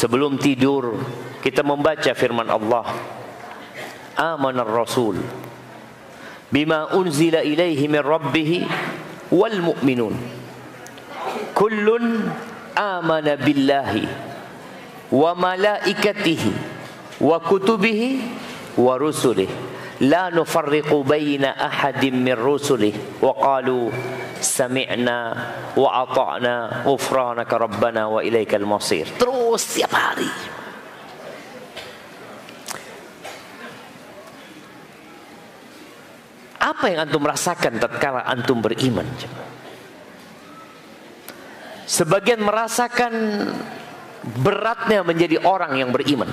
Sebelum tidur kita membaca firman Allah, amanar rasul bima unzila ilaihi min rabbih wal mu'minun kullun amana billahi wa malaikatihi wa kutubihi wa rusulihi la nufarriqu baina ahadin min rusulihi wa qalu sami'na wa ata'na ghufranaka rabbana wa ilaikal masir. Terus setiap hari. Apa yang antum rasakan tatkala antum beriman? Sebagian merasakan beratnya menjadi orang yang beriman,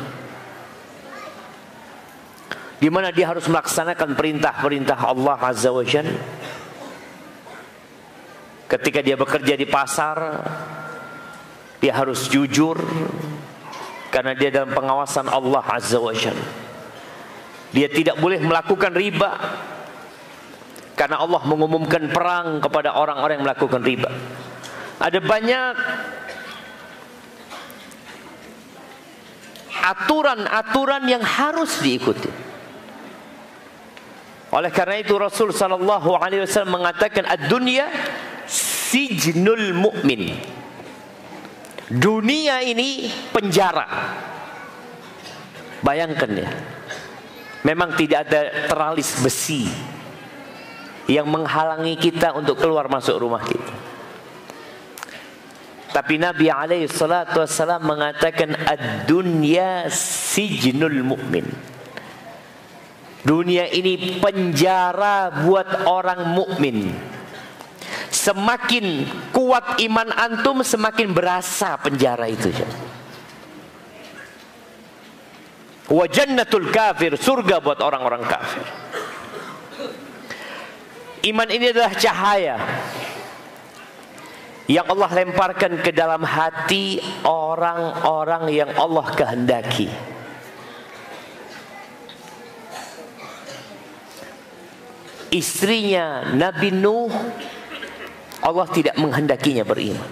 di mana dia harus melaksanakan perintah-perintah Allah Azza wa Jalla. Ketika dia bekerja di pasar, dia harus jujur karena dia dalam pengawasan Allah Azza wa Jalla. Dia tidak boleh melakukan riba karena Allah mengumumkan perang kepada orang-orang yang melakukan riba. Ada banyak aturan-aturan yang harus diikuti. Oleh karena itu Rasul sallallahu alaihi wasallam mengatakan ad-dunya sijnul mu'min. Dunia ini penjara. Bayangkan ya. Memang tidak ada teralis besi yang menghalangi kita untuk keluar masuk rumah kita. Tapi Nabi alaihi salatu wassalam mengatakan ad-dunya sijnul mu'min. Dunia ini penjara buat orang mukmin. Semakin kuat iman antum, semakin berasa penjara itu. Wa jannatul kafir, surga buat orang-orang kafir. Iman ini adalah cahaya yang Allah lemparkan ke dalam hati orang-orang yang Allah kehendaki. Istrinya Nabi Nuh, Allah tidak menghendakinya beriman.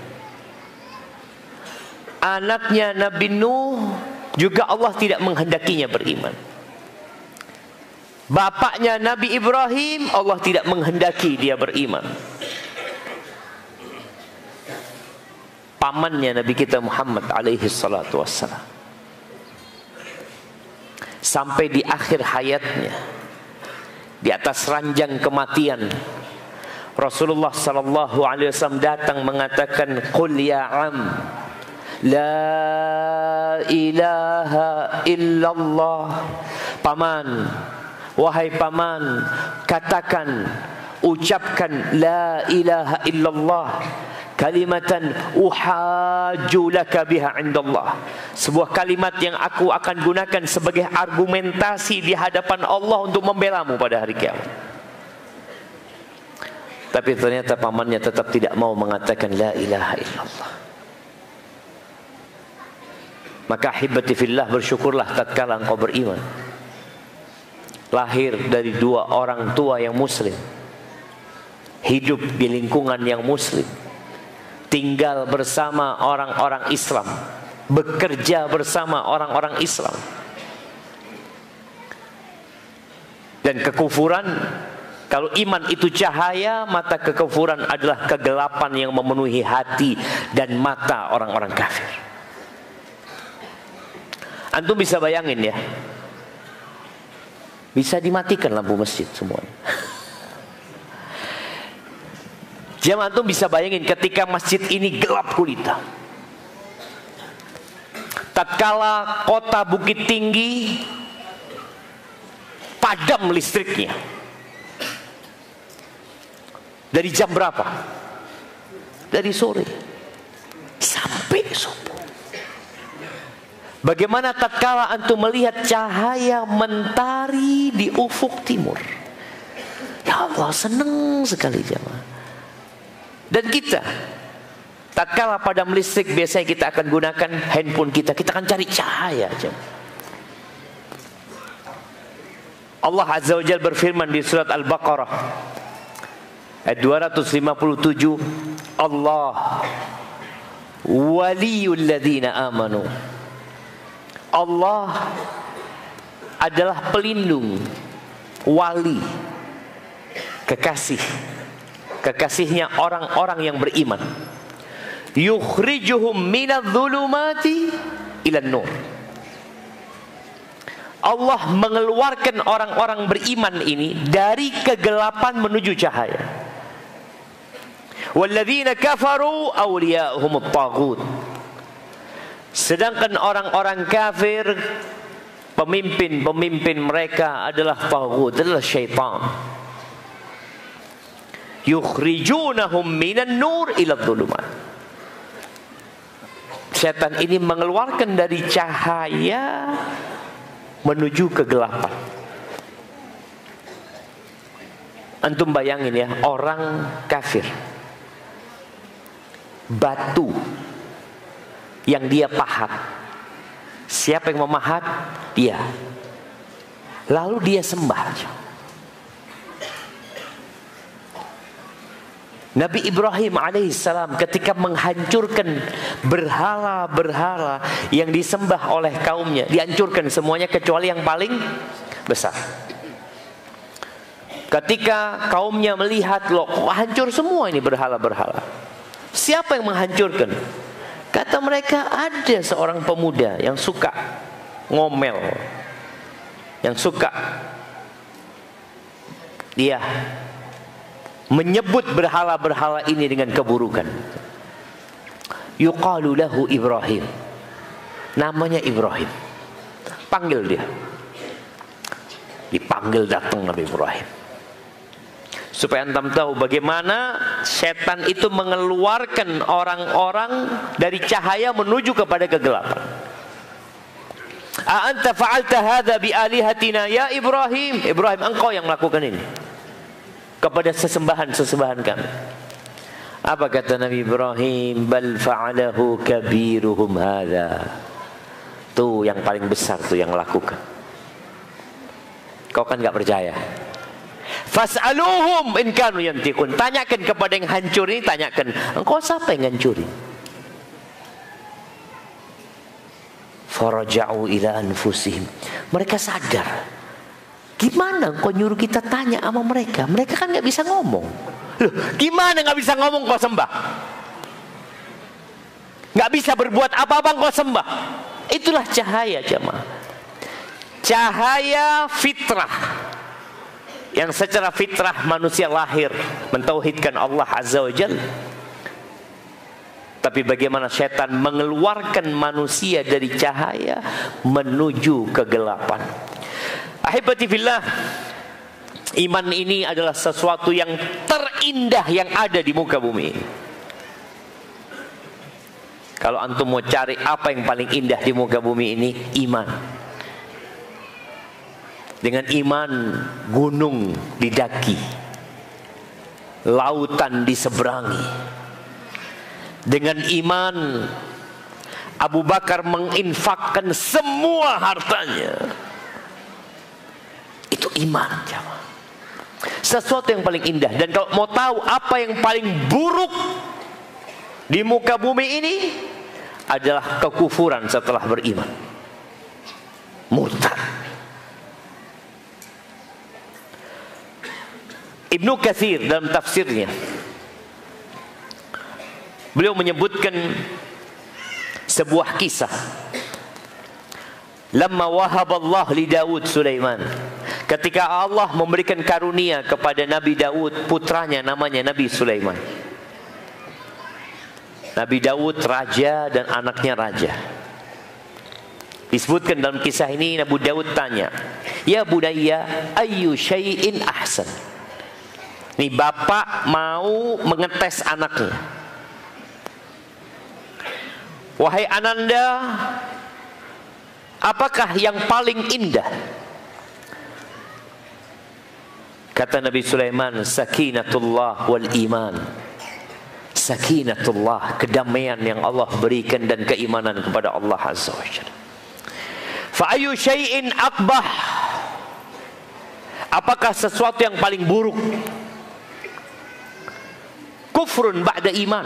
Anaknya Nabi Nuh juga Allah tidak menghendakinya beriman. Bapaknya Nabi Ibrahim, Allah tidak menghendaki dia beriman. Pamannya Nabi kita Muhammad alaihi salatu wassalam, sampai di akhir hayatnya, di atas ranjang kematian, Rasulullah sallallahu alaihi wasallam datang mengatakan, "Qul ya am, la ilaha illallah." Paman, wahai paman, katakan, ucapkan la ilaha illallah, kalimatan uhajju laka biha indallah, sebuah kalimat yang aku akan gunakan sebagai argumentasi di hadapan Allah untuk membelamu pada hari kiamat. Tapi ternyata pamannya tetap tidak mau mengatakan la ilaha illallah. Maka ahibati fillah, bersyukurlah tatkala engkau beriman, lahir dari dua orang tua yang muslim, hidup di lingkungan yang muslim, tinggal bersama orang-orang Islam, bekerja bersama orang-orang Islam. Dan kekufuran, kalau iman itu cahaya, maka kekufuran adalah kegelapan yang memenuhi hati dan mata orang-orang kafir. Antum bisa bayangin ya, bisa dimatikan lampu masjid semuanya. Jamaah, antum bisa bayangin ketika masjid ini gelap gulita. Tatkala kota Bukit Tinggi padam listriknya. Dari jam berapa? Dari sore sampai subuh. Bagaimana tatkala antum melihat cahaya mentari di ufuk timur? Ya Allah, senang sekali jamaah. Dan kita, tatkala padam listrik, biasanya kita akan gunakan handphone kita akan cari cahaya. Allah Azza wa Jalla berfirman di surat Al-Baqarah ayat 257, Allah waliyul ladzina amanu Allah adalah pelindung, wali, kekasih. Kekasihnya orang-orang yang beriman. Yukhrijuhum minadh-dhulumati ilan nur. Allah mengeluarkan orang-orang beriman ini dari kegelapan menuju cahaya. Walladzina kafaru awliya'uhumut taghut. Sedangkan orang-orang kafir, pemimpin mereka adalah taghut, adalah syaitan. Yukhrijunahum minan nur ila dhulumat. Syaitan ini mengeluarkan dari cahaya menuju kegelapan. Antum bayangin ya, orang kafir, batu yang dia pahat, siapa yang memahat? Dia. Lalu dia sembah. Nabi Ibrahim alaihissalam ketika menghancurkan berhala-berhala yang disembah oleh kaumnya, dihancurkan semuanya kecuali yang paling besar. Ketika kaumnya melihat, loh kok hancur semua ini berhala-berhala, siapa yang menghancurkan? Kata mereka, ada seorang pemuda yang suka ngomel, yang suka dia menyebut berhala-berhala ini dengan keburukan. Yuqalu lahu Ibrahim, namanya Ibrahim. Panggil dia. Dipanggil, datang Nabi Ibrahim. Supaya antum tahu bagaimana setan itu mengeluarkan orang-orang dari cahaya menuju kepada kegelapan. A anta fa'alta hadza bi alihatina ya Ibrahim. Ibrahim, engkau yang melakukan ini kepada sesembahan-sesembahan kami. Apa kata Nabi Ibrahim? Bal fa'alahu kabiruhum hadza. Tuh yang paling besar tuh yang lakukan. Kau kan gak percaya. Fas'aluhum in kanu yantiqun. Tanyakan kepada yang hancur ini, tanyakan, engkau siapa yang hancurin? Faraja'u ila anfusihim. Mereka sadar. Gimana kau nyuruh kita tanya sama mereka? Mereka kan gak bisa ngomong. Loh, gimana gak bisa ngomong kau sembah? Gak bisa berbuat apa-apa kau sembah. Itulah cahaya jemaah. Cahaya fitrah. Yang secara fitrah manusia lahir mentauhidkan Allah Azza wa Jalla. Tapi bagaimana syaitan mengeluarkan manusia dari cahaya menuju kegelapan. Ahibati fillah, iman ini adalah sesuatu yang terindah yang ada di muka bumi ini. Kalau antum mau cari apa yang paling indah di muka bumi ini, iman. Dengan iman, gunung didaki, lautan diseberangi. Dengan iman, Abu Bakar menginfakkan semua hartanya. Itu iman, jemaah. Sesuatu yang paling indah. Dan kalau mau tahu apa yang paling buruk di muka bumi ini, adalah kekufuran setelah beriman. Murtad. Ibnu Katsir dalam tafsirnya, beliau menyebutkan sebuah kisah. Lamma wahaballah li Daud Sulaiman. Ketika Allah memberikan karunia kepada Nabi Daud, putranya namanya Nabi Sulaiman. Nabi Daud raja dan anaknya raja. Disebutkan dalam kisah ini, Nabi Daud tanya, "Ya bunayya, ayyu syai'in ahsan?" Nih bapak mau mengetes anaknya. Wahai ananda, apakah yang paling indah? Kata Nabi Sulaiman, sakinatullah wal iman. Sakinatullah, kedamaian yang Allah berikan dan keimanan kepada Allah Azza wa Jalla. Fa ayyu syai'in aqbah? Apakah sesuatu yang paling buruk? Kufrun ba'da iman.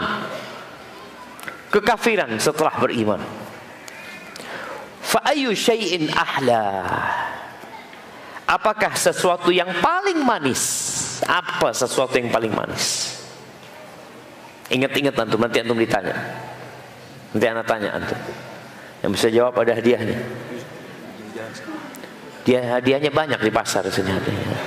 Kekafiran setelah beriman. Fa ayyu syai'in ahla? Apakah sesuatu yang paling manis? Apa sesuatu yang paling manis? Ingat-ingat antum, nanti antum ditanya. Nanti anak tanya antum. Yang bisa jawab ada hadiahnya. Hadiahnya banyak di pasar sini hadiahnya.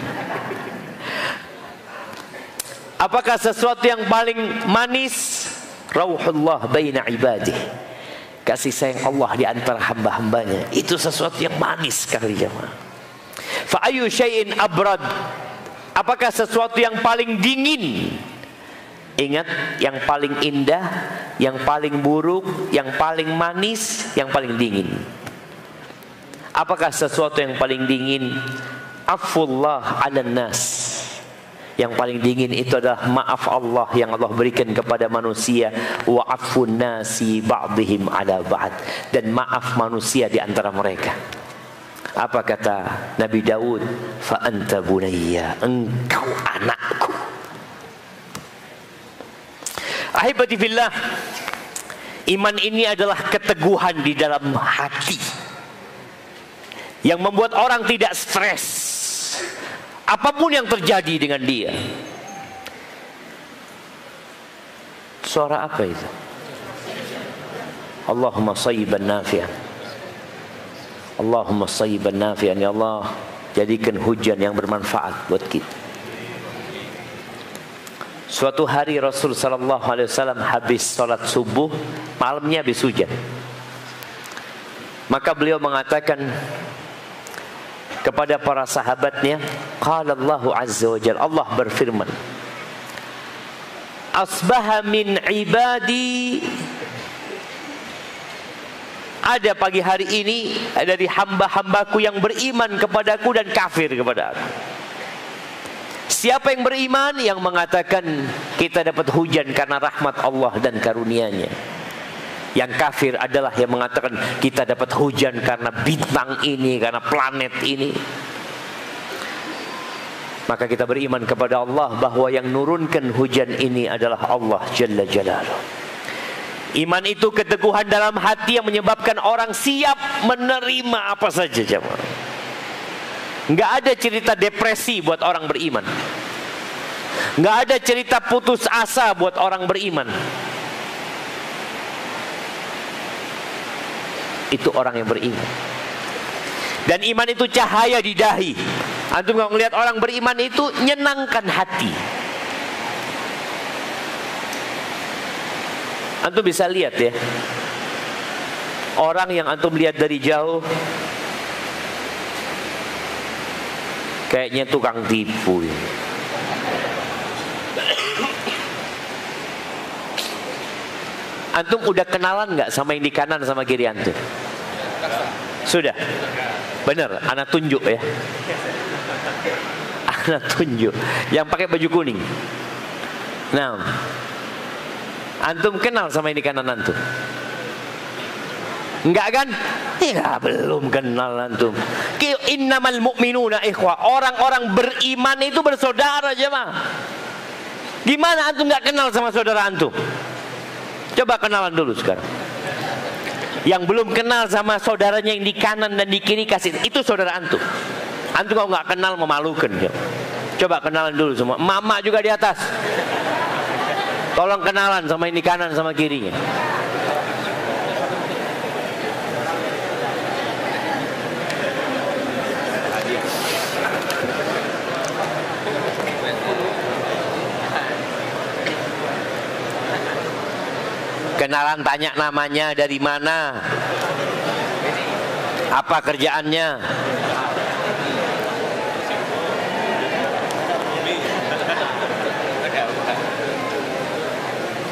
Apakah sesuatu yang paling manis? Rauhullah baina ibadih. Kasih sayang Allah di antara hamba-hambanya. Itu sesuatu yang manis sekali jemaah. Fa ayyu syai'in abrad? Apakah sesuatu yang paling dingin? Ingat, yang paling indah, yang paling buruk, yang paling manis, yang paling dingin. Apakah sesuatu yang paling dingin? Afullah 'alan nas. Yang paling dingin itu adalah maaf Allah yang Allah berikan kepada manusia. Wa afun nasi ba'dihim 'ala ba'd. Dan maaf manusia di antara mereka. Apa kata Nabi Daud? Fa anta bunayya, engkau anakku. Ahibati fillah, iman ini adalah keteguhan di dalam hati yang membuat orang tidak stres apapun yang terjadi dengan dia. Suara apa itu? Allahumma shayyiban nafi'an. Allahumma shayyiban nafi'an. Ya Allah, jadikan hujan yang bermanfaat buat kita. Suatu hari Rasul sallallahu alaihi wasallam habis salat subuh, malamnya habis hujan. Maka beliau mengatakan kepada para sahabatnya, qala Allahu azza wa jalla, Allah berfirman, asbaha min ibadi, ada pagi hari ini dari hamba-hambaku yang beriman kepadaku dan kafir kepada aku. Siapa yang beriman? Yang mengatakan kita dapat hujan karena rahmat Allah dan karunia-Nya. Yang kafir adalah yang mengatakan kita dapat hujan karena bintang ini, karena planet ini. Maka kita beriman kepada Allah bahwa yang nurunkan hujan ini adalah Allah Jalla Jalaluh. Iman itu keteguhan dalam hati yang menyebabkan orang siap menerima apa saja jemaah. Enggak ada cerita depresi buat orang beriman. Enggak ada cerita putus asa buat orang beriman. Itu orang yang beriman. Dan iman itu cahaya di dahi. Antum kalau melihat orang beriman itu nyenangkan hati. Antum bisa lihat ya, orang yang antum lihat dari jauh kayaknya tukang tipu ya. Antum udah kenalan nggak sama yang di kanan sama kiri antum? Sudah? Bener, anak tunjuk ya. Anak tunjuk yang pakai baju kuning. Nah, antum kenal sama yang di kanan antum? Enggak kan? Ya belum kenal antum. Innamal mu'minuna ikhwah. Orang-orang beriman itu bersaudara jemaah. Gimana antum nggak kenal sama saudara antum? Coba kenalan dulu sekarang. Yang belum kenal sama saudaranya yang di kanan dan di kiri kasih, itu saudara antum. Antum kalau nggak kenal memalukan. Coba kenalan dulu semua. Mama juga di atas. Tolong kenalan sama yang di kanan sama kirinya. Kenalan, tanya namanya, dari mana, apa kerjaannya.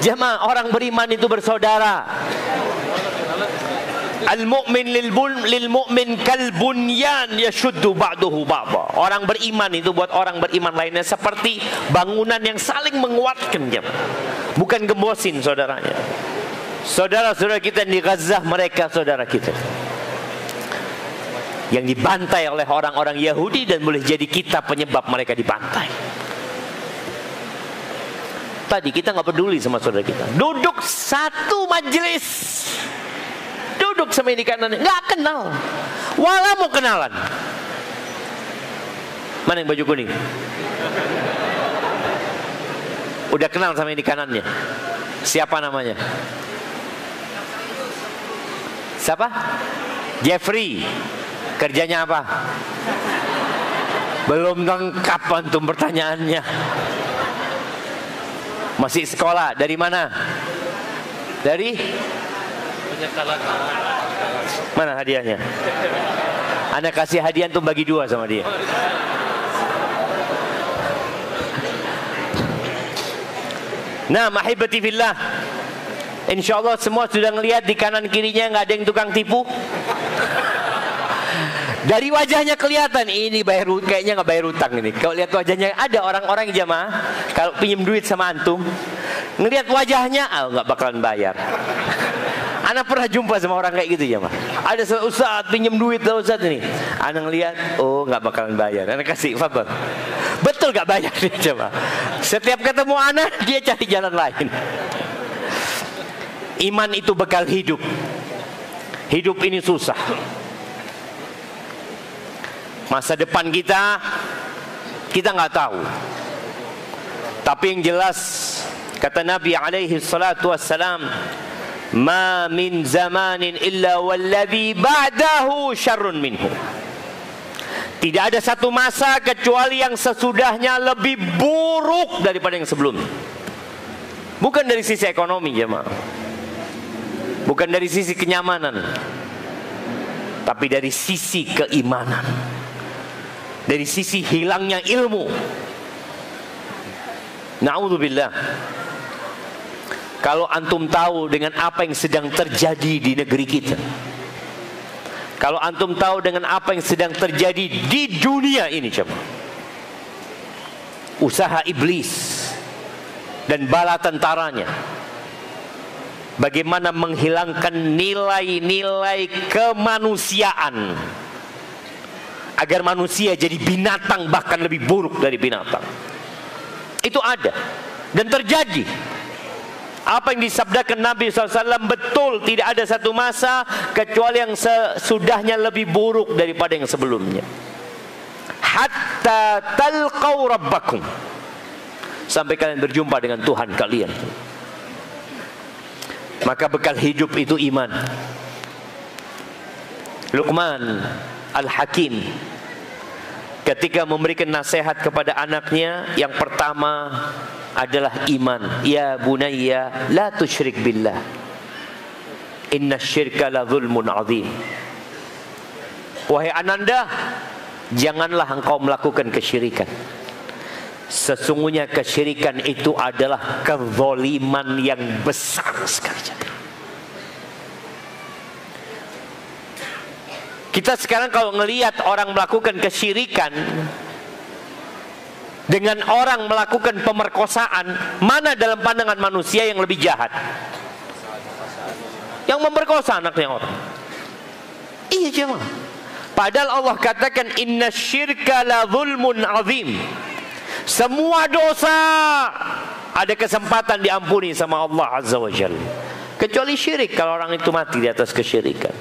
Jemaah, orang beriman itu bersaudara. Al-mu'min lil mu'min kal bunyan yashuddu ba'duhu ba'dha. Orang beriman itu buat orang beriman lainnya seperti bangunan yang saling menguatkan, jemaah. Bukan gembosin saudaranya. Saudara-saudara kita di Gaza, mereka saudara kita yang dibantai oleh orang-orang Yahudi, dan boleh jadi kita penyebab mereka dibantai. Tadi kita nggak peduli sama saudara kita. Duduk satu majelis, duduk sama ini kanannya, nggak kenal. Walau mau kenalan. Mana yang baju kuning? Udah kenal sama ini kanannya. Siapa namanya? Siapa? Jeffrey. Kerjanya apa? Belum lengkap antum pertanyaannya. Masih sekolah. Dari mana? Dari? Mana hadiahnya? Anda kasih hadiah antum bagi 2 sama dia. Nah, mahibati fillah. InsyaAllah semua sudah ngelihat di kanan kirinya nggak ada yang tukang tipu. Dari wajahnya kelihatan ini bayar, kayaknya nggak bayar utang ini. Kalau lihat wajahnya, ada orang-orang jamaah kalau pinjam duit sama antum, ngelihat wajahnya, nggak bakalan bayar. Anak pernah jumpa sama orang kayak gitu jamaah. Ada ustaz pinjam duit lah ustaz ini. Anak ngelihat, oh nggak bakalan bayar. Anak kasih, fadhal. Betul nggak bayar dia jamaah. Setiap ketemu anak dia cari jalan lain. Iman itu bekal hidup. Hidup ini susah. Masa depan kita nggak tahu. Tapi yang jelas kata Nabi alaihi salatu wassalam, ma min zamanin illa walladhi ba'dahu syarrun minhu. Tidak ada satu masa kecuali yang sesudahnya lebih buruk daripada yang sebelumnya. Bukan dari sisi ekonomi jemaah, bukan dari sisi kenyamanan, tapi dari sisi keimanan, dari sisi hilangnya ilmu. Na'udzubillah. Kalau antum tahu dengan apa yang sedang terjadi di negeri kita, kalau antum tahu dengan apa yang sedang terjadi di dunia ini, coba usaha iblis dan bala tentaranya, bagaimana menghilangkan nilai-nilai kemanusiaan agar manusia jadi binatang, bahkan lebih buruk dari binatang. Itu ada dan terjadi. Apa yang disabdakan Nabi SAW betul. Tidak ada satu masa kecuali yang sesudahnya lebih buruk daripada yang sebelumnya. Hatta talqaw rabbakum, sampai kalian berjumpa dengan Tuhan kalian. Maka bekal hidup itu iman. Luqman Al-Hakim ketika memberikan nasihat kepada anaknya, yang pertama adalah iman. Ya bunayya la tusyrik billah, inna syirka la zulmun azim. Wahai ananda, janganlah engkau melakukan kesyirikan. Sesungguhnya kesyirikan itu adalah kezaliman yang besar sekali. Kita sekarang kalau ngelihat orang melakukan kesyirikan dengan orang melakukan pemerkosaan, mana dalam pandangan manusia yang lebih jahat? Yang memperkosa anaknya orang. Iya jemaah. Padahal Allah katakan inna syirka la zulmun azim. Semua dosa ada kesempatan diampuni sama Allah Azza wa Jalla, kecuali syirik. Kalau orang itu mati di atas kesyirikan.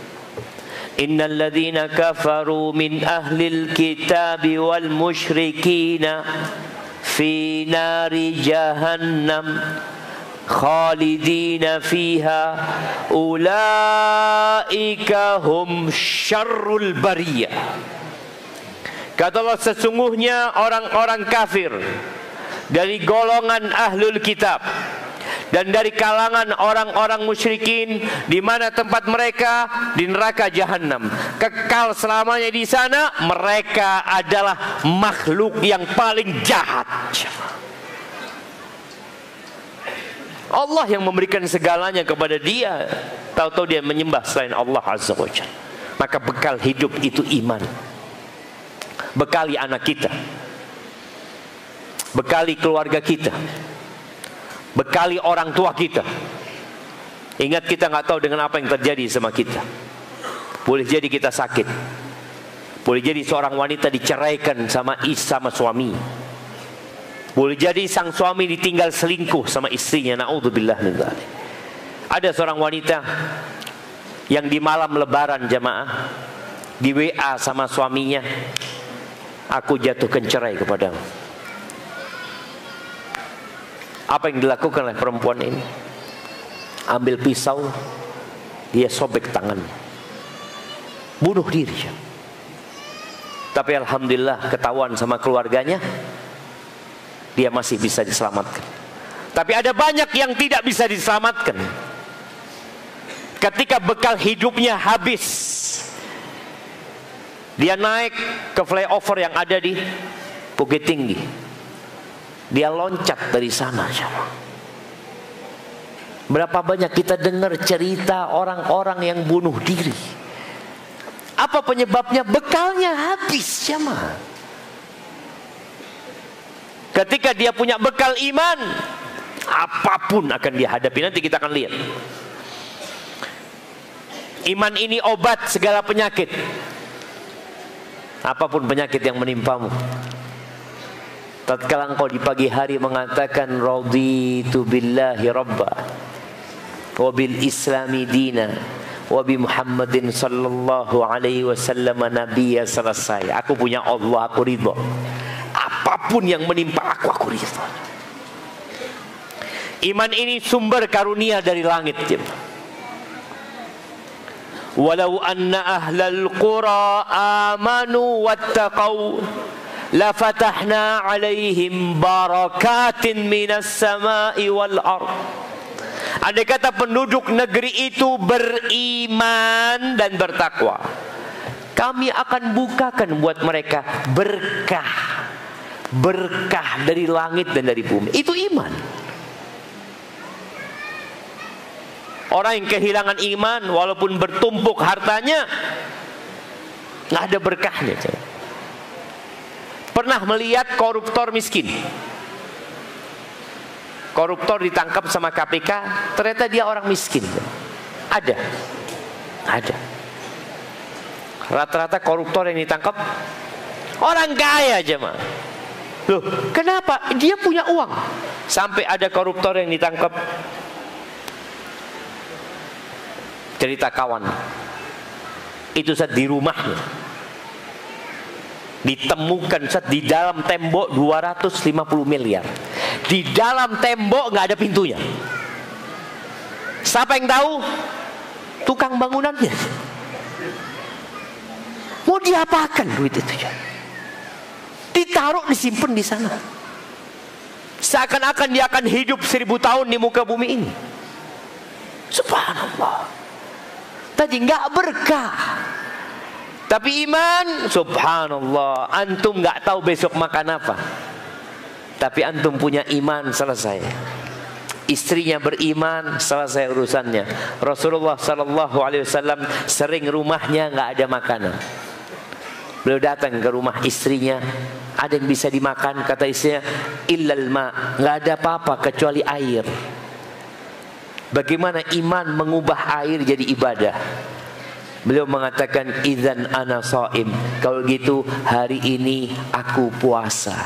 Innal ladzina kafaru min ahlil kitabi wal musyrikina fi nari jahannam khalidina fiha ulaika hum syarrul bariyah. Kata Allah, sesungguhnya orang-orang kafir dari golongan ahlul kitab dan dari kalangan orang-orang musyrikin, di mana tempat mereka? Di neraka jahanam, kekal selamanya di sana. Mereka adalah makhluk yang paling jahat. Allah yang memberikan segalanya kepada dia, tahu-tahu dia menyembah selain Allah Azza wa Jalla. Maka bekal hidup itu iman. Bekali anak kita, bekali keluarga kita, bekali orang tua kita. Ingat, kita nggak tahu dengan apa yang terjadi sama kita. Boleh jadi kita sakit, boleh jadi seorang wanita diceraikan sama suami, boleh jadi sang suami ditinggal selingkuh sama istrinya. Naudzubillah min dzalik. Ada seorang wanita yang di malam lebaran jamaah di WA sama suaminya, aku jatuhkan cerai kepadamu. Apa yang dilakukan oleh perempuan ini? Ambil pisau, dia sobek tangannya, bunuh diri. Tapi alhamdulillah ketahuan sama keluarganya, dia masih bisa diselamatkan. Tapi ada banyak yang tidak bisa diselamatkan. Ketika bekal hidupnya habis, dia naik ke flyover yang ada di Bukit Tinggi, dia loncat dari sana. Berapa banyak kita dengar cerita orang-orang yang bunuh diri. Apa penyebabnya? Bekalnya habis, jemaah. Ketika dia punya bekal iman, apapun akan dia hadapi. Nanti kita akan lihat. Iman ini obat segala penyakit. Apapun penyakit yang menimpamu, tatkala engkau di pagi hari mengatakan raditu billahi rabba wa bil islami dina wa bi Muhammadin sallallahu alaihi wasallam nabiyya, selesai. Aku punya Allah, aku ridho. Apapun yang menimpa aku ridho. Iman ini sumber karunia dari langit. Walau anna ahlal qura amanu wattaqau lafatahna alaihim barakatin minas samai wal ard. Andai kata penduduk negeri itu beriman dan bertakwa, kami akan bukakan buat mereka berkah, berkah dari langit dan dari bumi. Itu iman. Orang yang kehilangan iman, walaupun bertumpuk hartanya, nggak ada berkahnya. Pernah melihat koruptor miskin? Koruptor ditangkap sama KPK, ternyata dia orang miskin. Ada. Rata-rata koruptor yang ditangkap orang kaya aja, mah. Loh, kenapa? Dia punya uang. Sampai ada koruptor yang ditangkap, cerita kawan, itu saat di rumahnya ditemukan saat di dalam tembok 250 miliar. Di dalam tembok nggak ada pintunya. Siapa yang tahu? Tukang bangunannya. Mau diapakan duit itu? Ditaruh, disimpan di sana. Seakan-akan dia akan hidup 1000 tahun di muka bumi ini. Subhanallah. Tadi nggak berkah. Tapi iman, subhanallah, antum nggak tahu besok makan apa. Tapi antum punya iman, selesai. Istrinya beriman, selesai urusannya. Rasulullah Sallallahu Alaihi Wasallam sering rumahnya nggak ada makanan. Beliau datang ke rumah istrinya, ada yang bisa dimakan, kata istrinya, illal ma, nggak ada apa-apa kecuali air. Bagaimana iman mengubah air jadi ibadah? Beliau mengatakan, idzan ana shaim, kalau gitu hari ini aku puasa.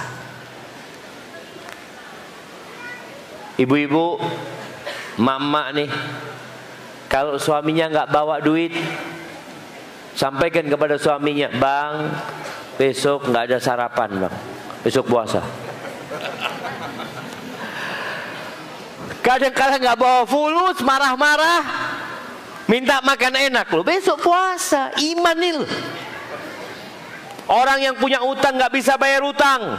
Ibu-ibu, mama nih, kalau suaminya nggak bawa duit, sampaikan kepada suaminya, bang, besok nggak ada sarapan, bang, besok puasa. Kadang-kadang nggak bawa fulus, marah-marah, minta makan enak loh, besok puasa. Iman nih loh. Orang yang punya utang nggak bisa bayar utang.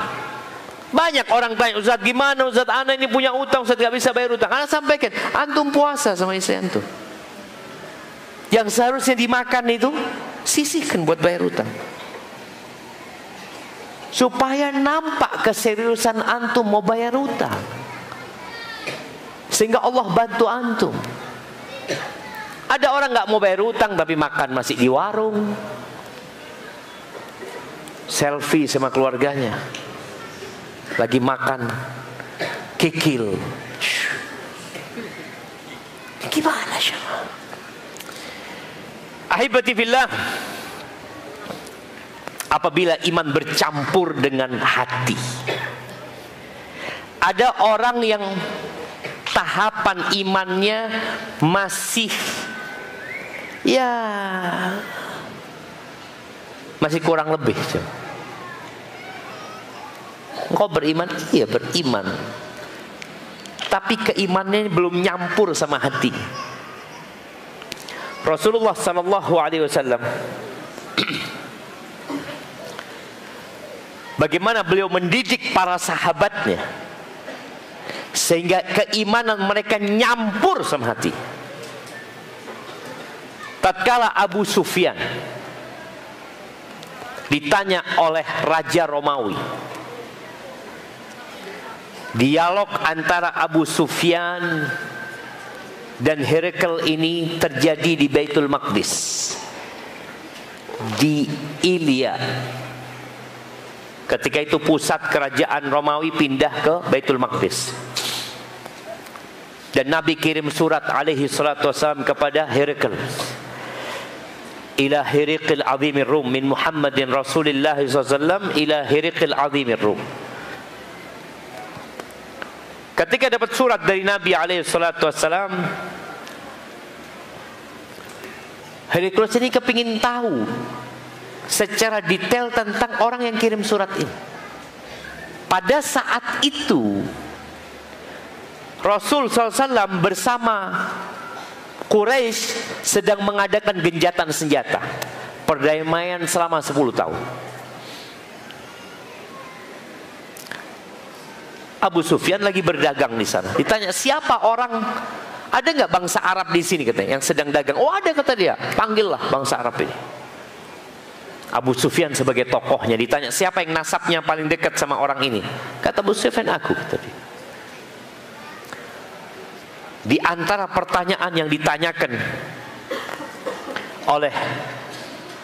Banyak orang tanya, Ustaz gimana Ustaz, anak ini punya utang, Ustaz nggak bisa bayar utang. Anak sampaikan, antum puasa sama istri antum. Yang seharusnya dimakan itu sisihkan buat bayar utang, supaya nampak keseriusan antum mau bayar utang, sehingga Allah bantu antum. Ada orang nggak mau bayar utang tapi makan masih di warung, selfie sama keluarganya, lagi makan, kikil. Gimana sih? Ahibati fillah, apabila iman bercampur dengan hati, ada orang yang tahapan imannya masih Ya masih kurang lebih. Engkau beriman? Iya beriman, tapi keimanannya belum nyampur sama hati. Rasulullah sallallahu alaihi wasallam bagaimana beliau mendidik para sahabatnya sehingga keimanan mereka nyampur sama hati. Tatkala Abu Sufyan ditanya oleh Raja Romawi, dialog antara Abu Sufyan dan Herakles ini terjadi di Baitul Maqdis, di Ilya. Ketika itu pusat kerajaan Romawi pindah ke Baitul Maqdis. Dan Nabi kirim surat alaihi salatu wassalam kepada Herakles. Ila Herakles azimir Rum min Muhammadin Rasulillah SAW ila Herakles azimir Rum. Ketika dapat surat dari Nabi alaihi salatu wassalam, Herakles ini kepingin tahu secara detail tentang orang yang kirim surat ini. Pada saat itu Rasul SAW bersama Quraisy sedang mengadakan gencatan senjata, perdamaian selama 10 tahun. Abu Sufyan lagi berdagang di sana. Ditanya, siapa orang, ada nggak bangsa Arab di sini katanya yang sedang dagang? Oh ada, kata dia. Panggillah bangsa Arab ini. Abu Sufyan sebagai tokohnya ditanya, siapa yang nasabnya paling dekat sama orang ini? Kata Abu Sufyan, aku, kata dia. Di antara pertanyaan yang ditanyakan oleh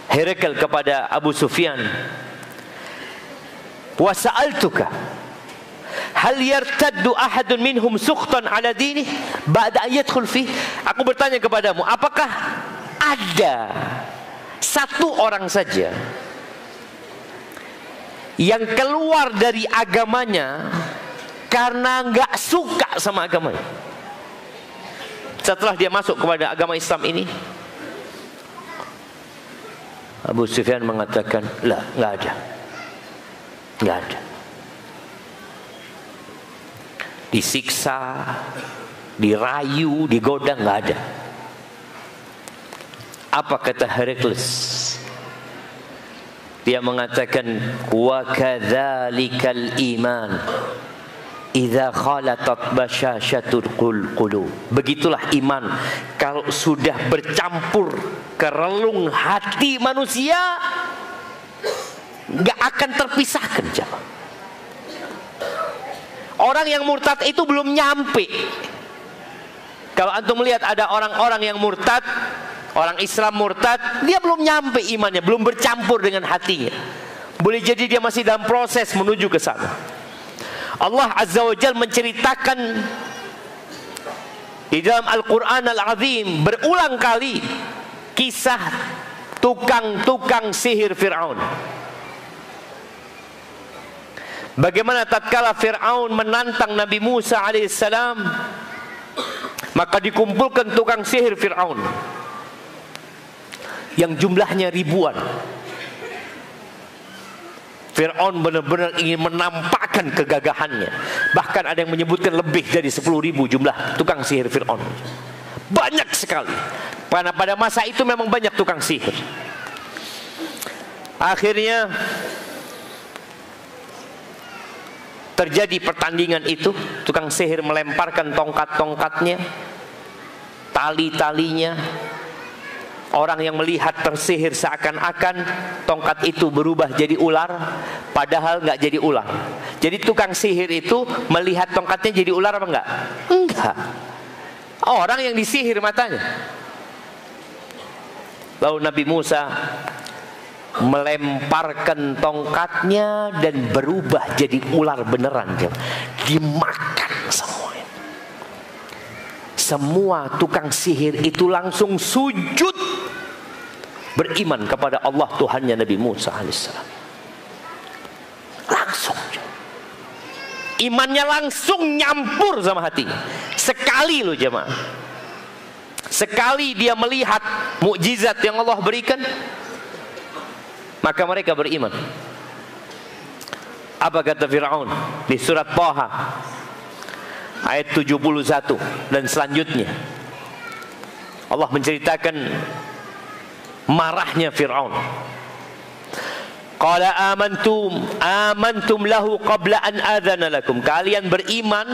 Herakles kepada Abu Sufyan, wa sa'altuka hal yartaddu ahadun minhum sukhtan ala dinih ba'da an yadkhul fi. Aku bertanya kepadamu, apakah ada satu orang saja yang keluar dari agamanya karena nggak suka sama agamanya setelah dia masuk kepada agama Islam ini? Abu Sufyan mengatakan, lah, nggak ada, nggak ada. Disiksa, dirayu, digoda, nggak ada. Apa kata Herakles? Dia mengatakan, wa kadzalikal iman idza khalatat basyasyatul qulub. Begitulah iman kalau sudah bercampur ke relung hati manusia, nggak akan terpisahkan. Orang yang murtad itu belum nyampe. Kalau antum melihat ada orang-orang yang murtad, orang Islam murtad, dia belum nyampe imannya, belum bercampur dengan hatinya. Boleh jadi dia masih dalam proses menuju ke sana. Allah Azza wa Jalla menceritakan di dalam Al-Quran Al-Azim berulang kali kisah tukang-tukang sihir Fir'aun. Bagaimana tatkala Fir'aun menantang Nabi Musa alaihissalam, maka dikumpulkan tukang sihir Fir'aun yang jumlahnya ribuan. Fir'aun benar-benar ingin menampakkan kegagahannya. Bahkan ada yang menyebutkan lebih dari 10.000 jumlah tukang sihir Fir'aun. Banyak sekali. Karena pada masa itu memang banyak tukang sihir. Akhirnya terjadi pertandingan itu. Tukang sihir melemparkan tongkat-tongkatnya, tali-talinya. Orang yang melihat tersihir seakan-akan tongkat itu berubah jadi ular, padahal nggak jadi ular. Jadi tukang sihir itu melihat tongkatnya jadi ular apa enggak? Enggak. Orang yang disihir matanya. Lalu Nabi Musa melemparkan tongkatnya dan berubah jadi ular beneran. Dimakan semua. Semua tukang sihir itu langsung sujud beriman kepada Allah Tuhannya Nabi Musa alaihissalam. Langsung imannya langsung nyampur sama hatinya. Sekali loh jemaah, sekali dia melihat mukjizat yang Allah berikan, maka mereka beriman. Apa kata Fir'aun di surat Thaha ayat 71 dan selanjutnya? Allah menceritakan marahnya Fir'aun. Qala amantum lahu qabla an adzana lakum. Kalian beriman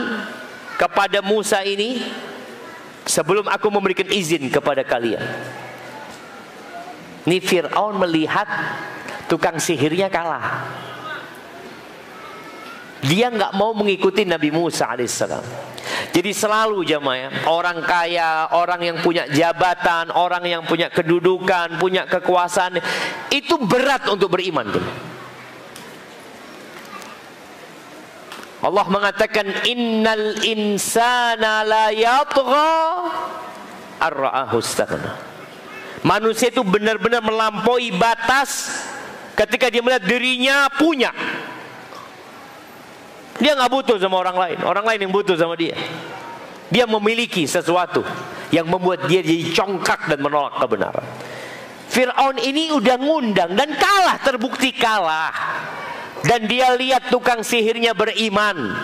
kepada Musa ini sebelum aku memberikan izin kepada kalian. Ini Fir'aun melihat tukang sihirnya kalah. Dia nggak mau mengikuti Nabi Musa alaihissalam. Jadi selalu jamaah, orang kaya, orang yang punya jabatan, orang yang punya kedudukan, punya kekuasaan, itu berat untuk beriman. Allah mengatakan innal insana la yatgha ar-ra'ahu istaghna. Manusia itu benar-benar melampaui batas ketika dia melihat dirinya punya. Dia nggak butuh sama orang lain yang butuh sama dia. Dia memiliki sesuatu yang membuat dia jadi congkak dan menolak kebenaran. Fir'aun ini udah ngundang dan kalah, terbukti kalah. Dan dia lihat tukang sihirnya beriman.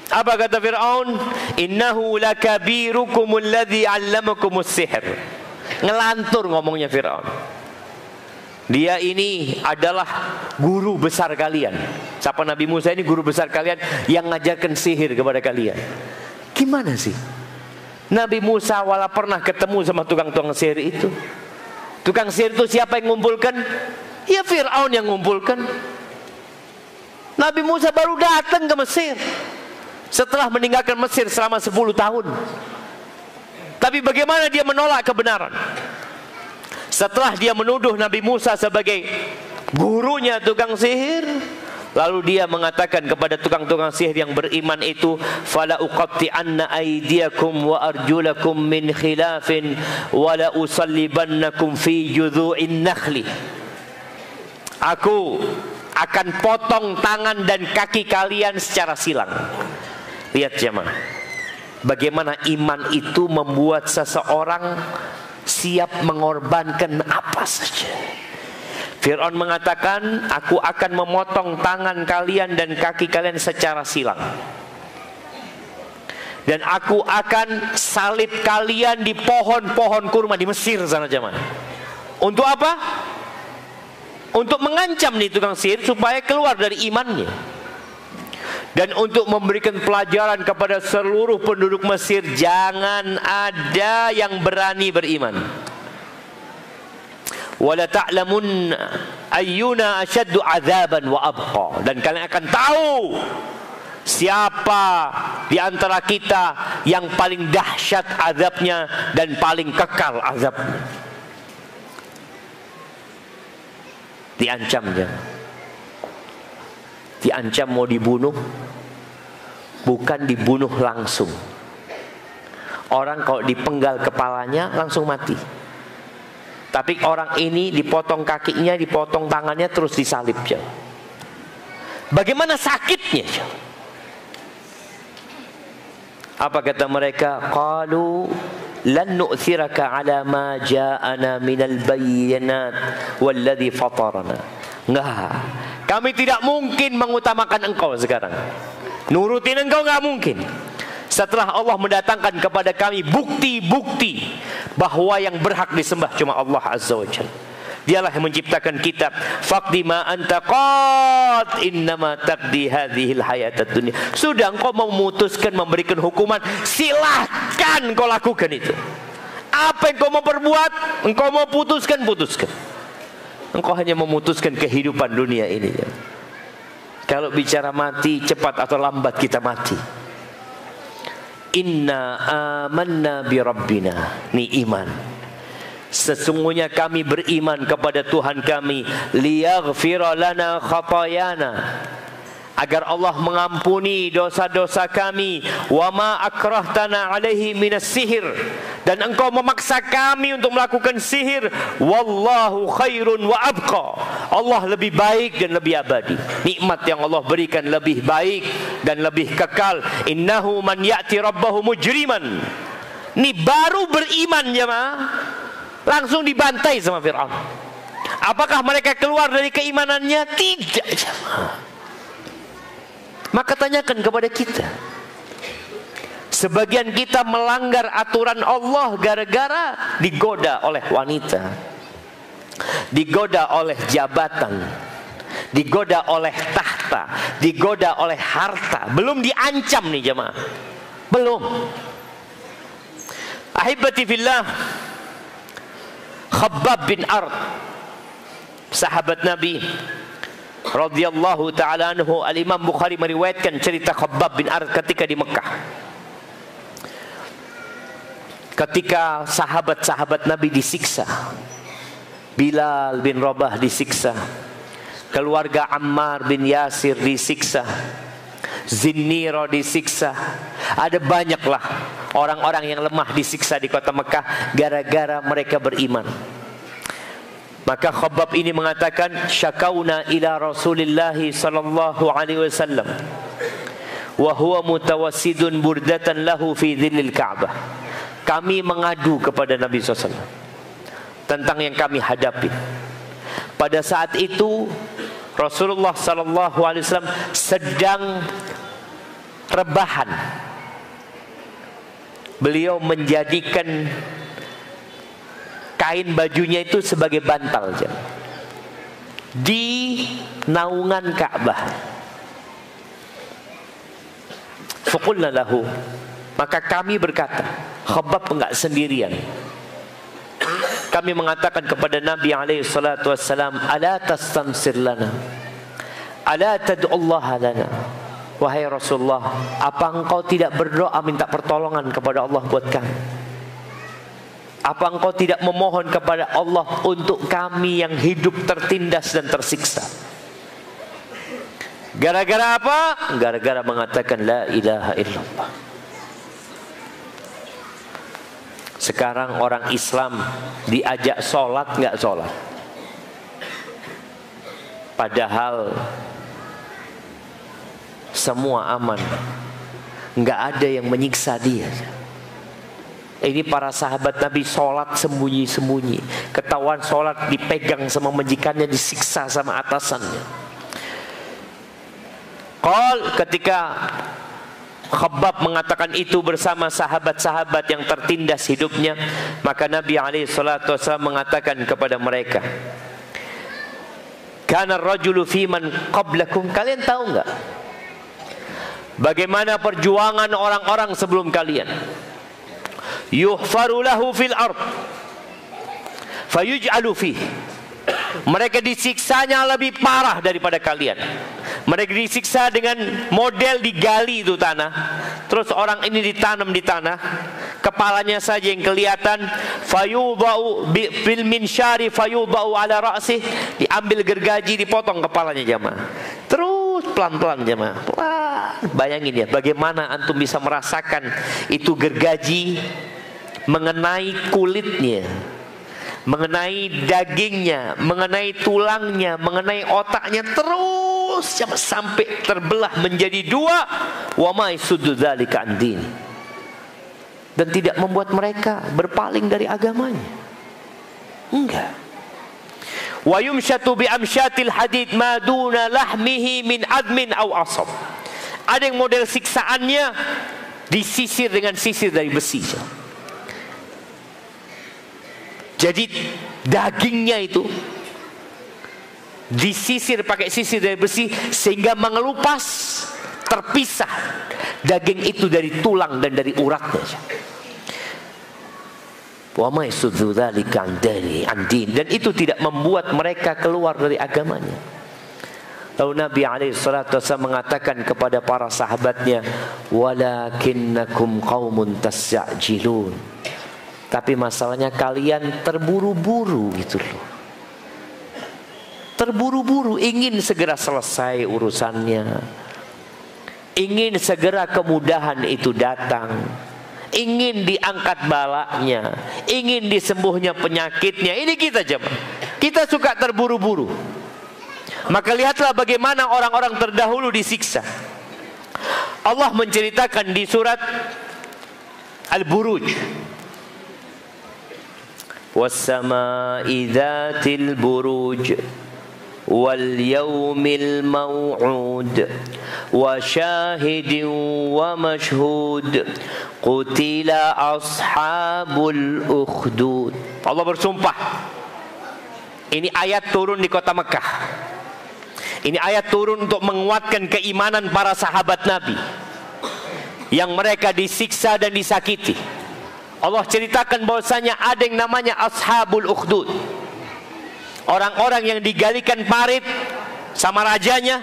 Apa kata Fir'aun? Innahu lakabirukumul ladzi 'allamakumus sihr. Ngelantur ngomongnya Fir'aun. Dia ini adalah guru besar kalian. Siapa Nabi Musa ini guru besar kalian yang ngajarkan sihir kepada kalian. Gimana sih? Nabi Musa wala pernah ketemu sama tukang-tukang sihir itu. Tukang sihir itu siapa yang ngumpulkan? Ya Fir'aun yang ngumpulkan. Nabi Musa baru datang ke Mesir setelah meninggalkan Mesir selama 10 tahun. Tapi bagaimana dia menolak kebenaran? Setelah dia menuduh Nabi Musa sebagai gurunya tukang sihir, lalu dia mengatakan kepada tukang-tukang sihir yang beriman itu, fala uqatti'anna aydiyakum wa arjulakum min khilafin wa la usallibannakum fi judhu'in nakhli. Aku akan potong tangan dan kaki kalian secara silang. Lihat jemaah, bagaimana iman itu membuat seseorang siap mengorbankan apa saja. Fir'aun mengatakan, aku akan memotong tangan kalian dan kaki kalian secara silang. Dan aku akan salib kalian di pohon-pohon kurma di Mesir sana jemaah. Untuk apa? Untuk mengancam nih tukang sihir supaya keluar dari imannya. Dan untuk memberikan pelajaran kepada seluruh penduduk Mesir, jangan ada yang berani beriman. Wala ta'lamun ayyuna asyaddu 'adzaban wa abqa. Dan kalian akan tahu siapa di antara kita yang paling dahsyat azabnya dan paling kekal azabnya. Diancam dia. Diancam mau dibunuh, bukan dibunuh langsung. Orang kalau dipenggal kepalanya langsung mati. Tapi orang ini dipotong kakinya, dipotong tangannya, terus disalib. Bagaimana sakitnya? Apa kata mereka? Qalu lan nu'thiraka ala ma ja'ana minal bayyinat walladhi fatarana. Enggak, kami tidak mungkin mengutamakan engkau sekarang. Nurutin engkau enggak mungkin. Setelah Allah mendatangkan kepada kami bukti-bukti bahwa yang berhak disembah cuma Allah Azza wa Jalla. Dialah yang menciptakan kita. Faqdi ma anta qad innama taqdi hadhil hayatad dunya. Sudah engkau memutuskan memberikan hukuman, silakan kau lakukan itu. Apa yang kau mau perbuat, engkau mau putuskan, putuskan. Engkau hanya memutuskan kehidupan dunia ini. Kalau bicara mati, cepat atau lambat kita mati. Inna amanna bi rabbina. Ini iman. Sesungguhnya kami beriman kepada Tuhan kami, liyaghfira lana khatayana, agar Allah mengampuni dosa-dosa kami, wa ma akrahtana alaihi minas sihir, dan engkau memaksa kami untuk melakukan sihir, wallahu khairun wa abqa, Allah lebih baik dan lebih abadi. Nikmat yang Allah berikan lebih baik dan lebih kekal. Innahu man ya'ti rabbahu mujriman Ini baru beriman jemaah, langsung dibantai sama Fir'aun. Apakah mereka keluar dari keimanannya? Tidak jemaah. Maka tanyakan kepada kita. Sebagian kita melanggar aturan Allah gara-gara digoda oleh wanita, digoda oleh jabatan, digoda oleh tahta, digoda oleh harta. Belum diancam nih jemaah, belum. Ahibati fillah, Khabbab bin Ard, sahabat Nabi radhiyallahu ta'ala anhu. Al-Imam Bukhari meriwayatkan cerita Khabbab bin Ard ketika di Mekah. Ketika sahabat-sahabat Nabi disiksa, Bilal bin Rabah disiksa, keluarga Ammar bin Yasir disiksa, Zinniro disiksa, ada banyaklah orang-orang yang lemah disiksa di kota Mekah gara-gara mereka beriman. Maka Khabbab ini mengatakan, syakauna ila Rasulillah sallallahu alaihi wasallam wa huwa mutawassidun burdatan lahu fi dhillil Ka'bah. Kami mengadu kepada Nabi SAW tentang yang kami hadapi. Pada saat itu Rasulullah SAW sedang rebahan. Beliau menjadikan kain bajunya itu sebagai bantal di naungan Ka'bah. Faqulna lahu, maka kami berkata, Khabbab enggak sendirian. Kami mengatakan kepada Nabi alaihi salatu wassalam, ala tastansir lana, ala tad'ullaha lana. Wahai Rasulullah, apa engkau tidak berdoa minta pertolongan kepada Allah buat kami? Apa engkau tidak memohon kepada Allah untuk kami yang hidup tertindas dan tersiksa? Gara-gara apa? Gara-gara mengatakan la ilaha illallah. Sekarang orang Islam diajak sholat nggak sholat, padahal semua aman, nggak ada yang menyiksa dia. Ini para sahabat Nabi sholat sembunyi-sembunyi, ketahuan sholat dipegang sama majikannya, disiksa sama atasannya. Ketika Khabbab mengatakan itu bersama sahabat-sahabat yang tertindas hidupnya, maka Nabi SAW mengatakan kepada mereka, kana rajulu fi man qablakum. Kalian tahu enggak bagaimana perjuangan orang-orang sebelum kalian? Yuhfaru lahu fil ard fayuj'alu fihi. Mereka disiksanya lebih parah daripada kalian. Mereka disiksa dengan model digali itu tanah, terus orang ini ditanam di tanah, kepalanya saja yang kelihatan. Fayudau bil minsyari fayudau ala ra'sih, diambil gergaji dipotong kepalanya jemaah. Terus pelan-pelan jemaah. Bayangin ya, bagaimana antum bisa merasakan itu gergaji mengenai kulitnya, mengenai dagingnya, mengenai tulangnya, mengenai otaknya, terus sampai terbelah menjadi dua. Wa ma yasuddu dzalika an din, dan tidak membuat mereka berpaling dari agamanya. Enggak. Wa yumshatu bi amsyatil hadid ma duna lahmihi min admin aw asab. Ada yang model siksaannya disisir dengan sisir dari besi. Jadi dagingnya itu disisir pakai sisir dari besi sehingga mengelupas, terpisah daging itu dari tulang dan dari uratnya. Wa ma yasuddu dzalika an din, dan itu tidak membuat mereka keluar dari agamanya. Lalu Nabi SAW mengatakan kepada para sahabatnya, walakinnakum qaumun tasjilun. Tapi masalahnya kalian terburu-buru gitu loh. Terburu-buru, ingin segera selesai urusannya, ingin segera kemudahan itu datang, ingin diangkat balaknya, ingin disembuhnya penyakitnya. Ini kita jemaah, kita suka terburu-buru. Maka lihatlah bagaimana orang-orang terdahulu disiksa. Allah menceritakan di surat Al-Buruj was-samaa'i dzatil buruj wal yaumil maw'ud wa syahidin wa mashhud qutila ashabul ukhdud. Allah bersumpah. Ini ayat turun di kota Mekah. Ini ayat turun untuk menguatkan keimanan para sahabat Nabi yang mereka disiksa dan disakiti. Allah ceritakan bahwasanya ada yang namanya ashabul ukhdud, orang-orang yang digalikan parit sama rajanya.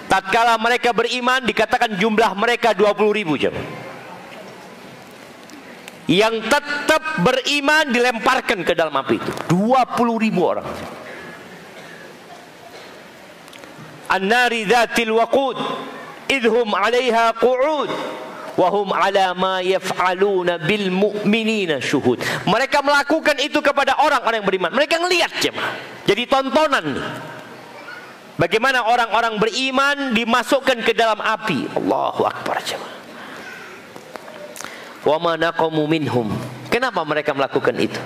Tatkala mereka beriman, dikatakan jumlah mereka 20.000 jemaah. Yang tetap beriman dilemparkan ke dalam api itu 20.000 orang. An-nari dzatil waqud idhum 'alaiha qu'ud wa hum 'ala ma yaf'aluna bil mu'minina syuhud. Mereka melakukan itu kepada orang-orang yang beriman. Mereka ngelihat jemaah. Jadi tontonan nih. Bagaimana orang-orang beriman dimasukkan ke dalam api. Allahu akbar jemaah. Wa ma naqamu minhum. Kenapa mereka melakukan itu?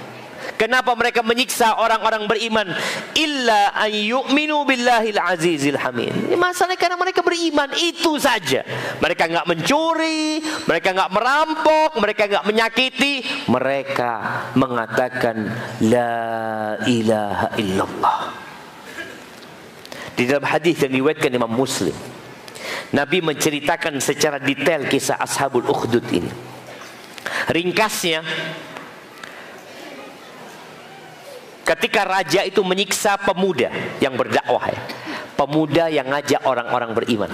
Kenapa mereka menyiksa orang-orang beriman? Illa an yu'minu billahil azizil hamid. Ini masalahnya karena mereka beriman, itu saja. Mereka enggak mencuri, mereka enggak merampok, mereka enggak menyakiti. Mereka mengatakan la ilaha illallah. Di dalam hadis yang diriwayatkan Imam Muslim, Nabi menceritakan secara detail kisah ashabul ukhdud ini. Ringkasnya, ketika raja itu menyiksa pemuda yang berdakwah, pemuda yang ngajak orang-orang beriman.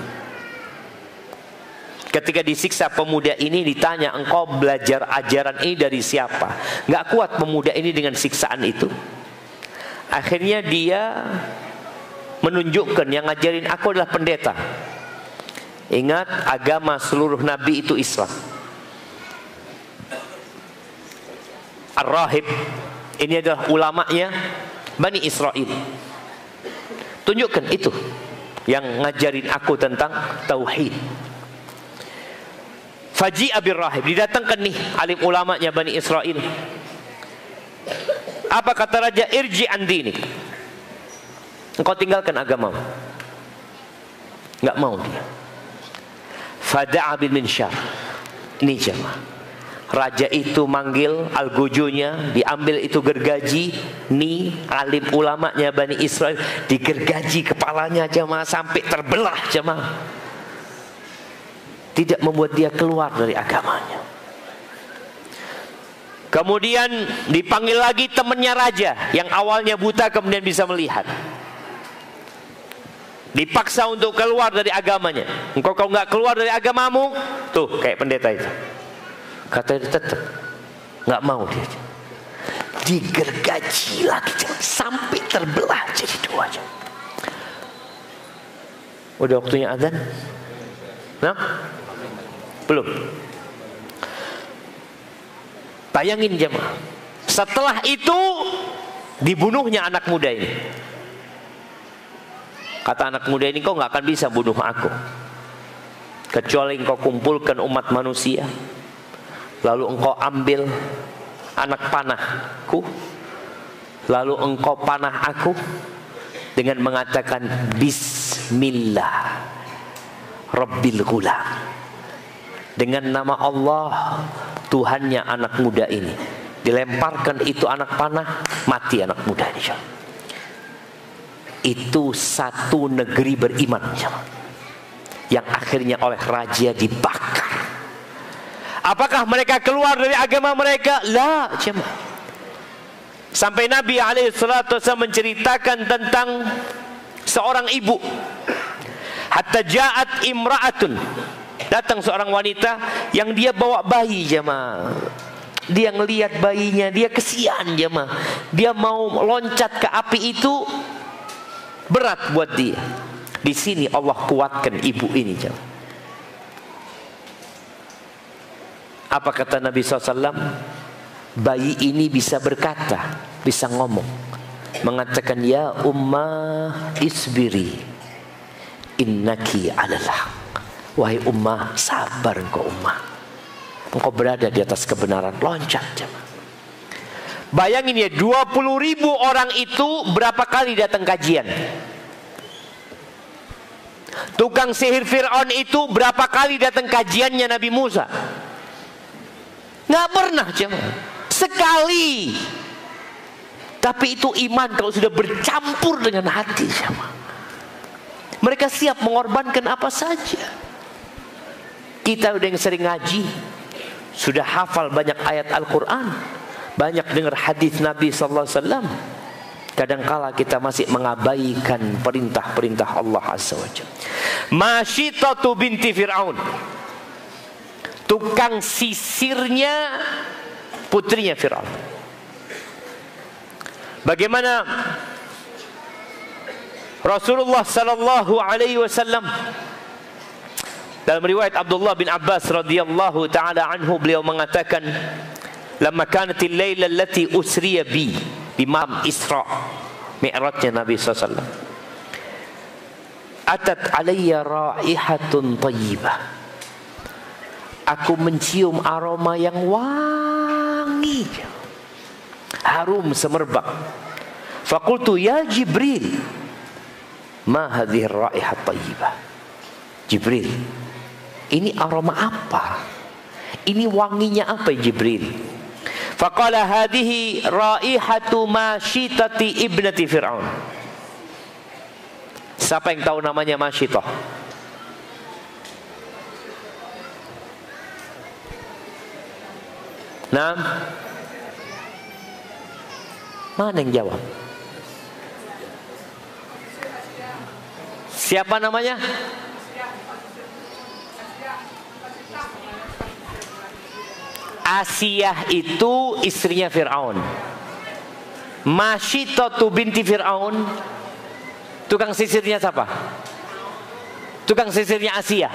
Ketika disiksa pemuda ini ditanya, engkau belajar ajaran ini dari siapa? Nggak kuat pemuda ini dengan siksaan itu. Akhirnya dia menunjukkan yang ngajarin aku adalah pendeta. Ingat, agama seluruh nabi itu Islam. Ar-Rahib ini adalah ulamanya Bani Israel. Tunjukkan itu yang ngajarin aku tentang tauhid. Faji'a bir-rahib, didatangkan nih alim ulamanya Bani Israel. Apa kata raja? Irji an dinik. Engkau tinggalkan agamamu. Enggak mau dia. Fada'a bil minsyar. Ini jemaah. Raja itu manggil algojonya, diambil itu gergaji. Nih alim ulamanya Bani Israel, digergaji kepalanya jemaah sampai terbelah jemaah. Tidak membuat dia keluar dari agamanya. Kemudian dipanggil lagi temannya raja yang awalnya buta kemudian bisa melihat. Dipaksa untuk keluar dari agamanya. Engkau nggak keluar dari agamamu, tuh kayak pendeta itu. Katanya tetap nggak mau dia. Digergaji lagi sampai terbelah jadi dua. Udah waktunya azan? Nah, belum. Bayangin jemaah. Setelah itu dibunuhnya anak muda ini. Kata anak muda ini, kau nggak akan bisa bunuh aku kecuali engkau kumpulkan umat manusia, lalu engkau ambil anak panahku, lalu engkau panah aku dengan mengatakan Bismillah Rabbil Ghulam, dengan nama Allah Tuhannya anak muda ini. Dilemparkan itu anak panah, mati anak muda ini. Itu satu negeri beriman yang akhirnya oleh raja dibakar. Apakah mereka keluar dari agama mereka? La, jemaah. Sampai Nabi SAW menceritakan tentang seorang ibu. Hatta ja'at imra'atun, datang seorang wanita yang dia bawa bayi jemaah. Dia ngelihat bayinya, dia kesian jemaah. Dia mau loncat ke api itu, berat buat dia. Di sini Allah kuatkan ibu ini jemaah. Apa kata Nabi SAW? Bayi ini bisa berkata, bisa ngomong, mengatakan ya ummah isbiri innaki alal haq. Wahai ummah, sabar engkau ummah, engkau berada di atas kebenaran. Loncat jemaah. Bayangin ya, 20.000 orang itu berapa kali datang kajian? Tukang sihir Fir'aun itu berapa kali datang kajiannya Nabi Musa? Nggak pernah, jemaah. Sekali. Tapi itu iman kalau sudah bercampur dengan hati, jemaah. Mereka siap mengorbankan apa saja. Kita udah yang sering ngaji, sudah hafal banyak ayat Al-Quran, banyak dengar hadis Nabi sallallahu alaihi wasallam. Kadangkala kita masih mengabaikan perintah-perintah Allah Azza wa Jalla. Masyitatu binti Fir'aun, tukang sisirnya putrinya Fir'aun. Bagaimana Rasulullah sallallahu alaihi wasallam, dalam riwayat Abdullah bin Abbas radhiyallahu taala anhu, beliau mengatakan, "Lamma kanatil laila allati usriya bi," di malam Isra, Mi'rajnya Nabi sallallahu alaihi wasallam, "Atat alayya raihatun thayyibah." Aku mencium aroma yang wangi, harum semerbak. Faqultu ya Jibril, ma hadhihi raihat thayyibah. Jibril, ini aroma apa? Ini wanginya apa Jibril? Faqala hadhihi raihatu masyitati ibnati Fir'aun. Siapa yang tahu namanya Masyitah? Nah, mana yang jawab? Siapa namanya? Asiyah itu istrinya Fir'aun. Masyitatu binti Fir'aun, tukang sisirnya siapa? Tukang sisirnya Asiyah.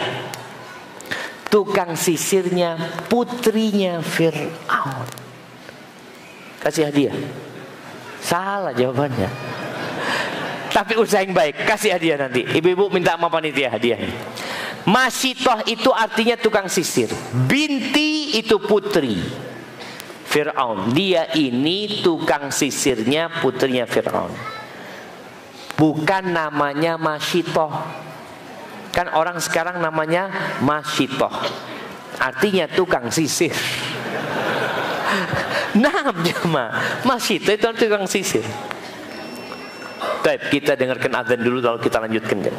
Tukang sisirnya putrinya Fir'aun. Kasih hadiah. Salah jawabannya. Tapi usaha yang baik, kasih hadiah nanti. Ibu-ibu minta sama panitia hadiahnya. Masyitah itu artinya tukang sisir. Binti itu putri Fir'aun. Dia ini tukang sisirnya putrinya Fir'aun. Bukan namanya Masyitah. Kan orang sekarang namanya Masyitah, artinya tukang sisir. Nah, jemaah, Masyitah itu tukang sisir. Baik, kita dengarkan azan dulu lalu kita lanjutkan.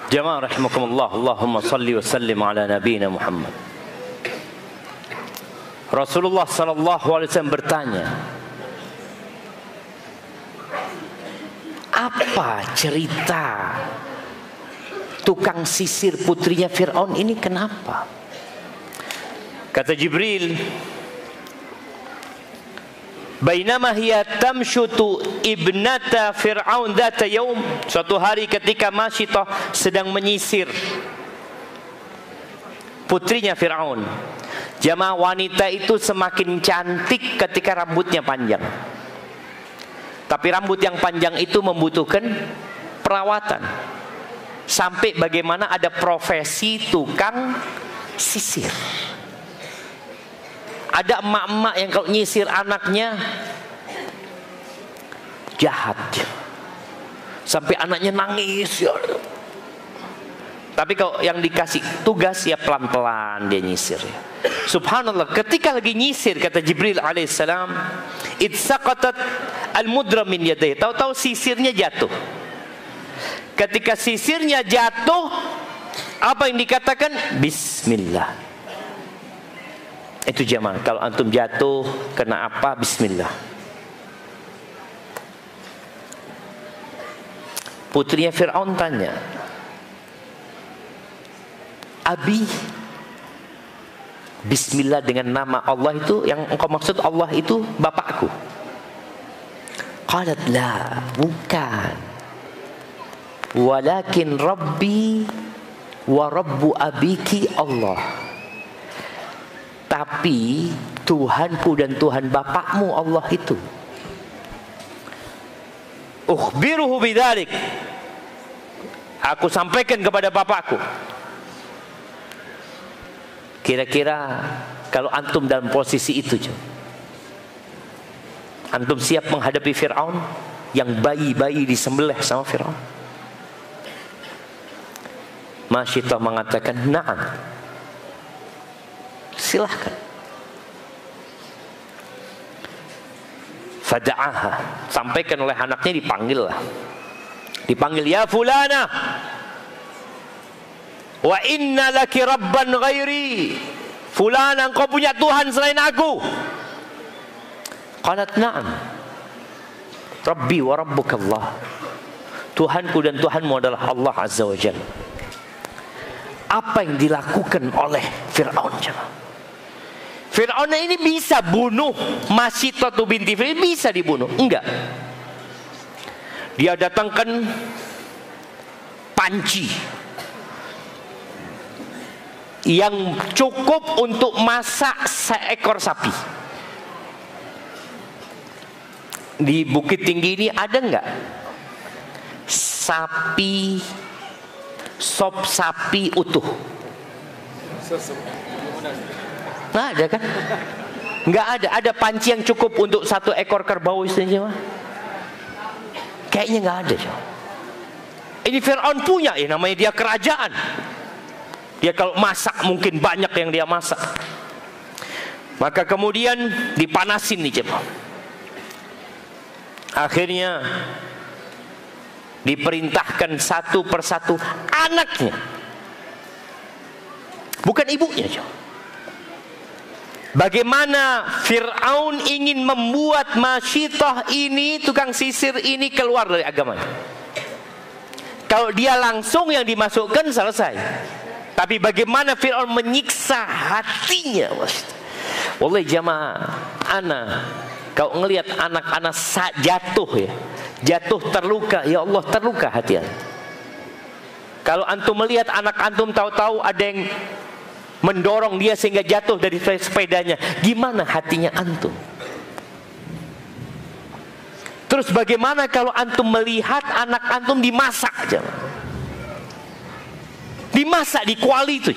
Jamaah rahimakumullah, Allahumma salli wa sallim ala nabiyina Muhammad. Rasulullah sallallahu alaihi wasallam bertanya, apa cerita tukang sisir putrinya Fir'aun ini kenapa? Kata Jibril, bainama hiya tamshutu ibnata Fir'aun dzata yaum, suatu hari ketika Masyitah sedang menyisir putrinya Fir'aun. Jamaah, wanita itu semakin cantik ketika rambutnya panjang. Tapi rambut yang panjang itu membutuhkan perawatan. Sampai bagaimana ada profesi tukang sisir. Ada emak-emak yang kalau nyisir anaknya jahat, sampai anaknya nangis ya. Tapi kalau yang dikasih tugas ya pelan-pelan dia nyisir ya. Subhanallah, ketika lagi nyisir kata Jibril alaihissalam, itsaqatat al-mudra min yadayhi, tahu-tahu sisirnya jatuh. Ketika sisirnya jatuh, apa yang dikatakan? Bismillah. Itu jamaah, kalau antum jatuh kena apa? Bismillah. Putrinya Fir'aun tanya, Abi, Bismillah dengan nama Allah itu yang engkau maksud Allah itu bapakku? Qalat la, bukan. Walakin Rabbi wa Rabbu abiki Allah. Tapi Tuhanku dan Tuhan bapakmu Allah itu. Ukhbiruhu bidzalik, aku sampaikan kepada bapakku. Kira-kira kalau antum dalam posisi itu, antum siap menghadapi Fir'aun yang bayi-bayi disembelih sama Fir'aun? Masyitah mengatakan, na'am, silahkan. Fada'aha, sampaikan oleh anaknya, dipanggil lah. Dipanggil, ya fulana, wa inna laki rabban ghairi. Fulana, engkau punya Tuhan selain aku. Qalat na'am, Rabbi wa rabbukallah. Tuhanku dan Tuhanmu adalah Allah Azza wa Jalla. Apa yang dilakukan oleh Fir'aun? Fir'aun ini bisa bunuh Masyitah binti Fir'aun, bisa dibunuh? Enggak. Dia datangkan panci yang cukup untuk masak seekor sapi. Di Bukit Tinggi ini ada enggak sapi, sop sapi utuh? Nggak ada kan? Nggak ada. Ada panci yang cukup untuk satu ekor kerbau istilahnya mah? Kayaknya nggak ada. Ini Fir'aun punya, ya namanya dia kerajaan. Dia kalau masak mungkin banyak yang dia masak. Maka kemudian dipanasin nih coba. Akhirnya diperintahkan satu persatu anaknya, bukan ibunya coba. Bagaimana Fir'aun ingin membuat Masyitah ini, tukang sisir ini, keluar dari agamanya. Kalau dia langsung yang dimasukkan selesai. Tapi bagaimana Fir'aun menyiksa hatinya. Wallahi jamaah, kalau ngelihat anak-anak jatuh ya, jatuh terluka, ya Allah terluka hati anda. Kalau antum melihat anak antum tahu-tahu ada yang mendorong dia sehingga jatuh dari sepedanya, gimana hatinya antum? Terus bagaimana kalau antum melihat anak antum dimasak aja, dimasak di kuali itu.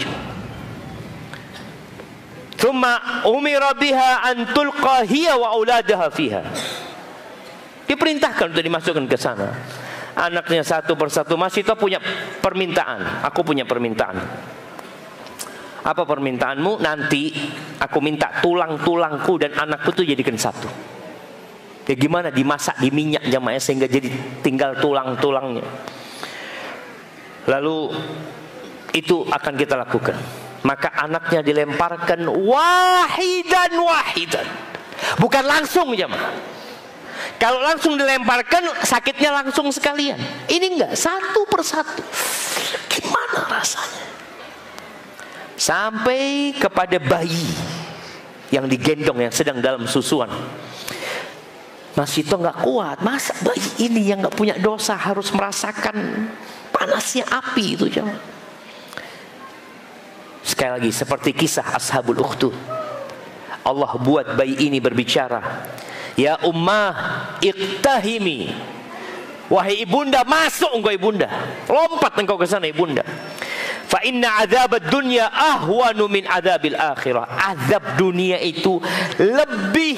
Tsumma umira biha an tulqa hiya wa auladaha fiha. Diperintahkan untuk dimasukkan ke sana. Anaknya satu persatu. Masyitah punya permintaan. Aku punya permintaan. Apa permintaanmu? Nanti aku minta tulang-tulangku dan anakku tuh jadikan satu. Ya gimana dimasak di minyak jamaah sehingga jadi tinggal tulang-tulangnya. Lalu itu akan kita lakukan. Maka anaknya dilemparkan wahidan. Bukan langsung jamaah. Kalau langsung dilemparkan sakitnya langsung sekalian. Ini enggak, satu persatu. Gimana rasanya? Sampai kepada bayi yang digendong yang sedang dalam susuan. Mas Sito nggak kuat, masa bayi ini yang nggak punya dosa harus merasakan panasnya api itu jangan. Sekali lagi seperti kisah Ashabul Ukhdud. Allah buat bayi ini berbicara. Ya ummah iqtahimi. Wahai ibunda, masuk engkau ibunda. Lompat engkau ke sana ibunda. Fa inna adzabad dunya ahwanu min adzabil akhirah. Azab dunia itu lebih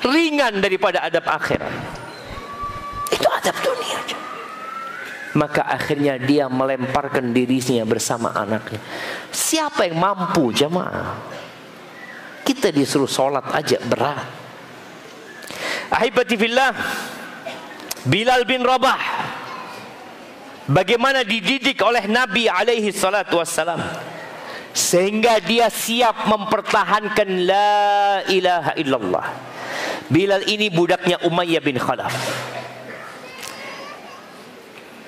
ringan daripada adab akhirat. Itu adab dunia. Maka akhirnya dia melemparkan dirinya bersama anaknya. Siapa yang mampu jamaah? Kita disuruh sholat aja berat. Ahibati fillah, Bilal bin Rabah bagaimana dididik oleh Nabi alaihi salatu wassalam sehingga dia siap mempertahankan la ilaha illallah. Bilal ini budaknya Umayyah bin Khalaf.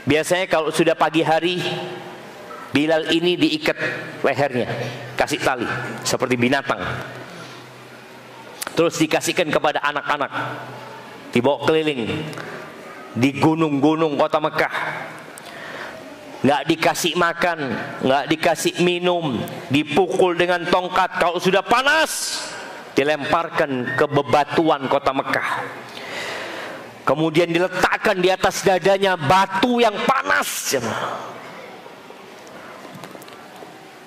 Biasanya kalau sudah pagi hari, Bilal ini diikat lehernya, kasih tali seperti binatang. Terus dikasihkan kepada anak-anak, dibawa keliling di gunung-gunung kota Mekah. Nggak dikasih makan, nggak dikasih minum, dipukul dengan tongkat. Kalau sudah panas, dilemparkan ke bebatuan kota Mekah. Kemudian diletakkan di atas dadanya batu yang panas.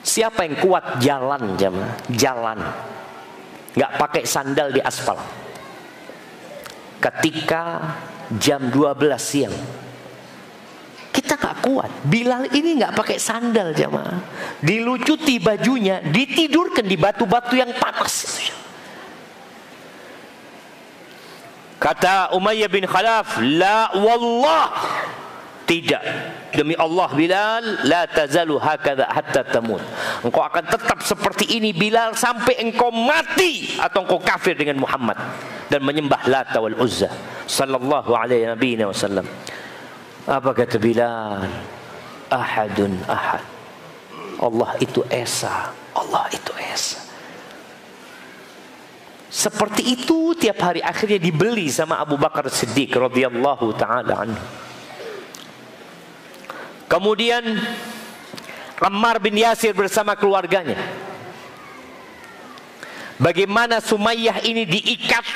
Siapa yang kuat jalan jemaah? Jalan, nggak pakai sandal di aspal. Ketika jam 12 siang, kita nggak kuat. Bilal ini nggak pakai sandal jemaah, dilucuti bajunya, ditidurkan di batu-batu yang panas. Kata Umayyah bin Khalaf, la wallah, tidak, demi Allah Bilal, la tazalu hakadha hatta tamut. Engkau akan tetap seperti ini Bilal sampai engkau mati atau engkau kafir dengan Muhammad dan menyembah Lata wal Uzza. Sallallahu alaihi wasallam. Apa kata Bilal? Ahadun ahad. Allah itu esa. Allah itu esa. Seperti itu tiap hari. Akhirnya dibeli sama Abu Bakar Siddiq radhiyallahu taala anhu. Kemudian Ammar bin Yasir bersama keluarganya. Bagaimana Sumayyah ini diikat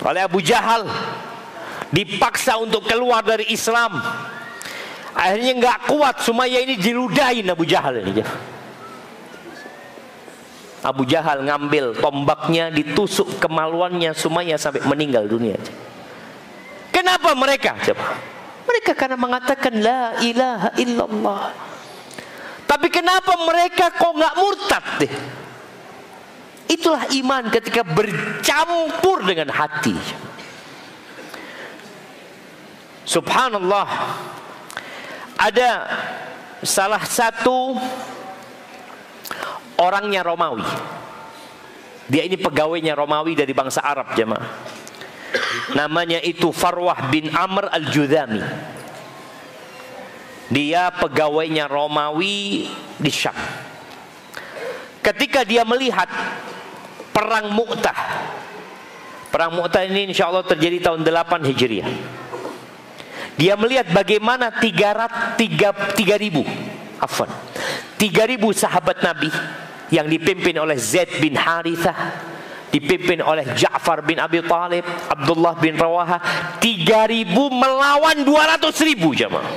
oleh Abu Jahal, dipaksa untuk keluar dari Islam. Akhirnya nggak kuat, Sumayyah ini diludahin Abu Jahal ini. Abu Jahal ngambil tombaknya, ditusuk kemaluannya Sumayyah sampai meninggal dunia. Kenapa mereka? Coba. Mereka karena mengatakan la ilaha illallah. Tapi kenapa mereka kok nggak murtad deh? Itulah iman ketika bercampur dengan hati. Subhanallah. Ada salah satu orangnya Romawi. Dia ini pegawainya Romawi dari bangsa Arab jemaah. Namanya itu Farwah bin Amr al-Judhami. Dia pegawainya Romawi di Syam. Ketika dia melihat perang Mu'tah. Perang Mu'tah ini insya Allah terjadi tahun 8 Hijriah. Dia melihat bagaimana 3.000 sahabat Nabi yang dipimpin oleh Zaid bin Harithah, dipimpin oleh Ja'far bin Abi Talib, Abdullah bin Rawaha, 3.000 melawan 200.000 jemaah.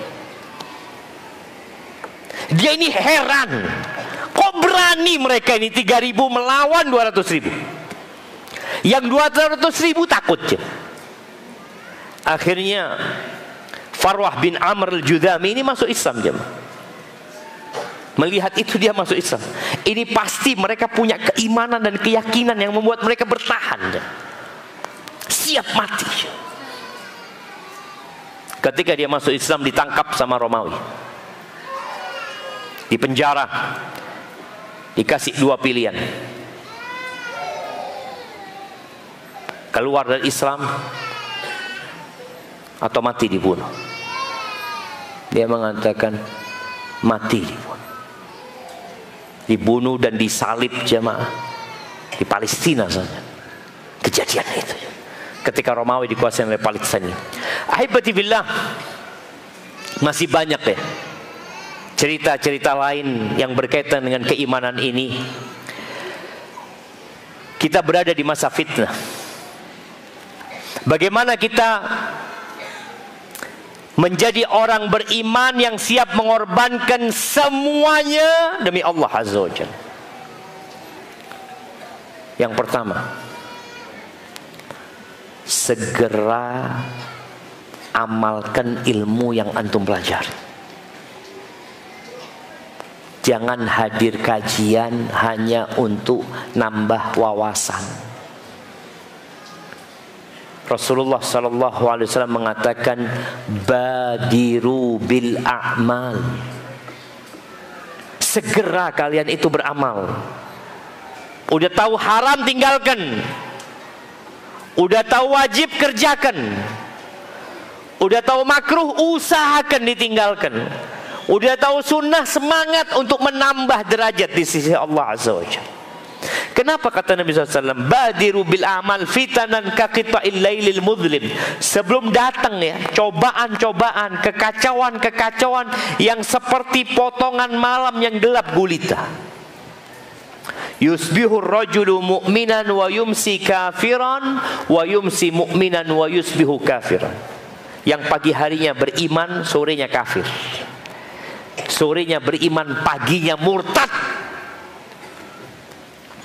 Dia ini heran, kok berani mereka ini 3.000 melawan 200.000? Yang 200.000 takut. Akhirnya Farwah bin Amr al-Judhami ini masuk Islam jemaah. Melihat itu dia masuk Islam. Ini pasti mereka punya keimanan dan keyakinan yang membuat mereka bertahan, siap mati. Ketika dia masuk Islam ditangkap sama Romawi, dipenjara, dikasih dua pilihan: keluar dari Islam atau mati dibunuh. Dia mengatakan mati dibunuh dan disalib jemaah di Palestina saja. Kejadian itu ketika Romawi dikuasai oleh Palestina. Ahibati billah, masih banyak ya cerita-cerita lain yang berkaitan dengan keimanan ini. Kita berada di masa fitnah. Bagaimana kita menjadi orang beriman yang siap mengorbankan semuanya demi Allah Azza wa Jalla. Yang pertama, segera amalkan ilmu yang antum pelajari. Jangan hadir kajian hanya untuk nambah wawasan. Rasulullah sallallahu alaihi wasallam mengatakan badiru bil a'mal. Segera kalian itu beramal. Udah tahu haram tinggalkan. Udah tahu wajib kerjakan. Udah tahu makruh usahakan ditinggalkan. Udah tahu sunnah semangat untuk menambah derajat di sisi Allah Azza wa Jalla. Kenapa kata Nabi SAW badiru bil amal fitanan kaqita'il lailil mudlim. Sebelum datang ya cobaan-cobaan, kekacauan-kekacauan yang seperti potongan malam yang gelap gulita. Yusbihur rajulu mu'minan wa yumsi kafiran wa yumsi mu'minan wa yusbihu kafiran. Yang pagi harinya beriman, sorenya kafir. Sorenya beriman, paginya murtad.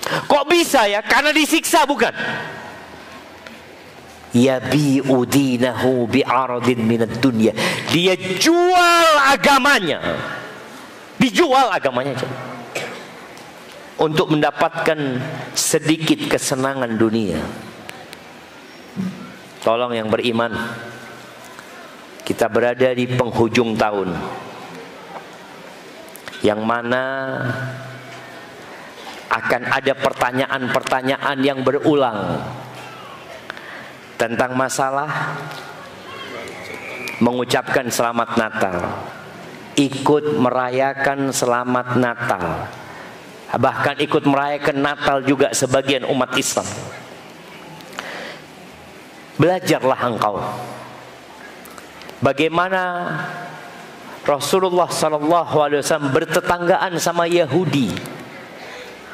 Kok bisa ya? Karena disiksa bukan? Yabi'u dinahu bi'aradin minad dunya. Dia jual agamanya. Dijual agamanya untuk mendapatkan sedikit kesenangan dunia. Tolong yang beriman, kita berada di penghujung tahun yang mana akan ada pertanyaan-pertanyaan yang berulang tentang masalah mengucapkan selamat Natal, ikut merayakan selamat Natal, bahkan ikut merayakan Natal juga sebagian umat Islam. Belajarlah engkau bagaimana Rasulullah SAW bertetanggaan sama Yahudi.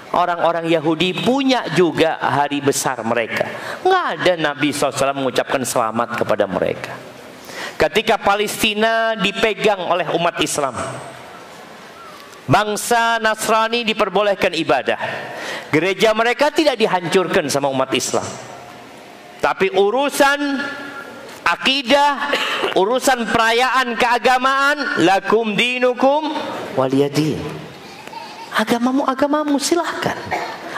Orang-orang Yahudi punya juga hari besar mereka. Nggak ada Nabi SAW mengucapkan selamat kepada mereka. Ketika Palestina dipegang oleh umat Islam, bangsa Nasrani diperbolehkan ibadah. Gereja mereka tidak dihancurkan sama umat Islam. Tapi urusan akidah, urusan perayaan keagamaan, lakum dinukum waliyadin. Agamamu agamamu, silahkan.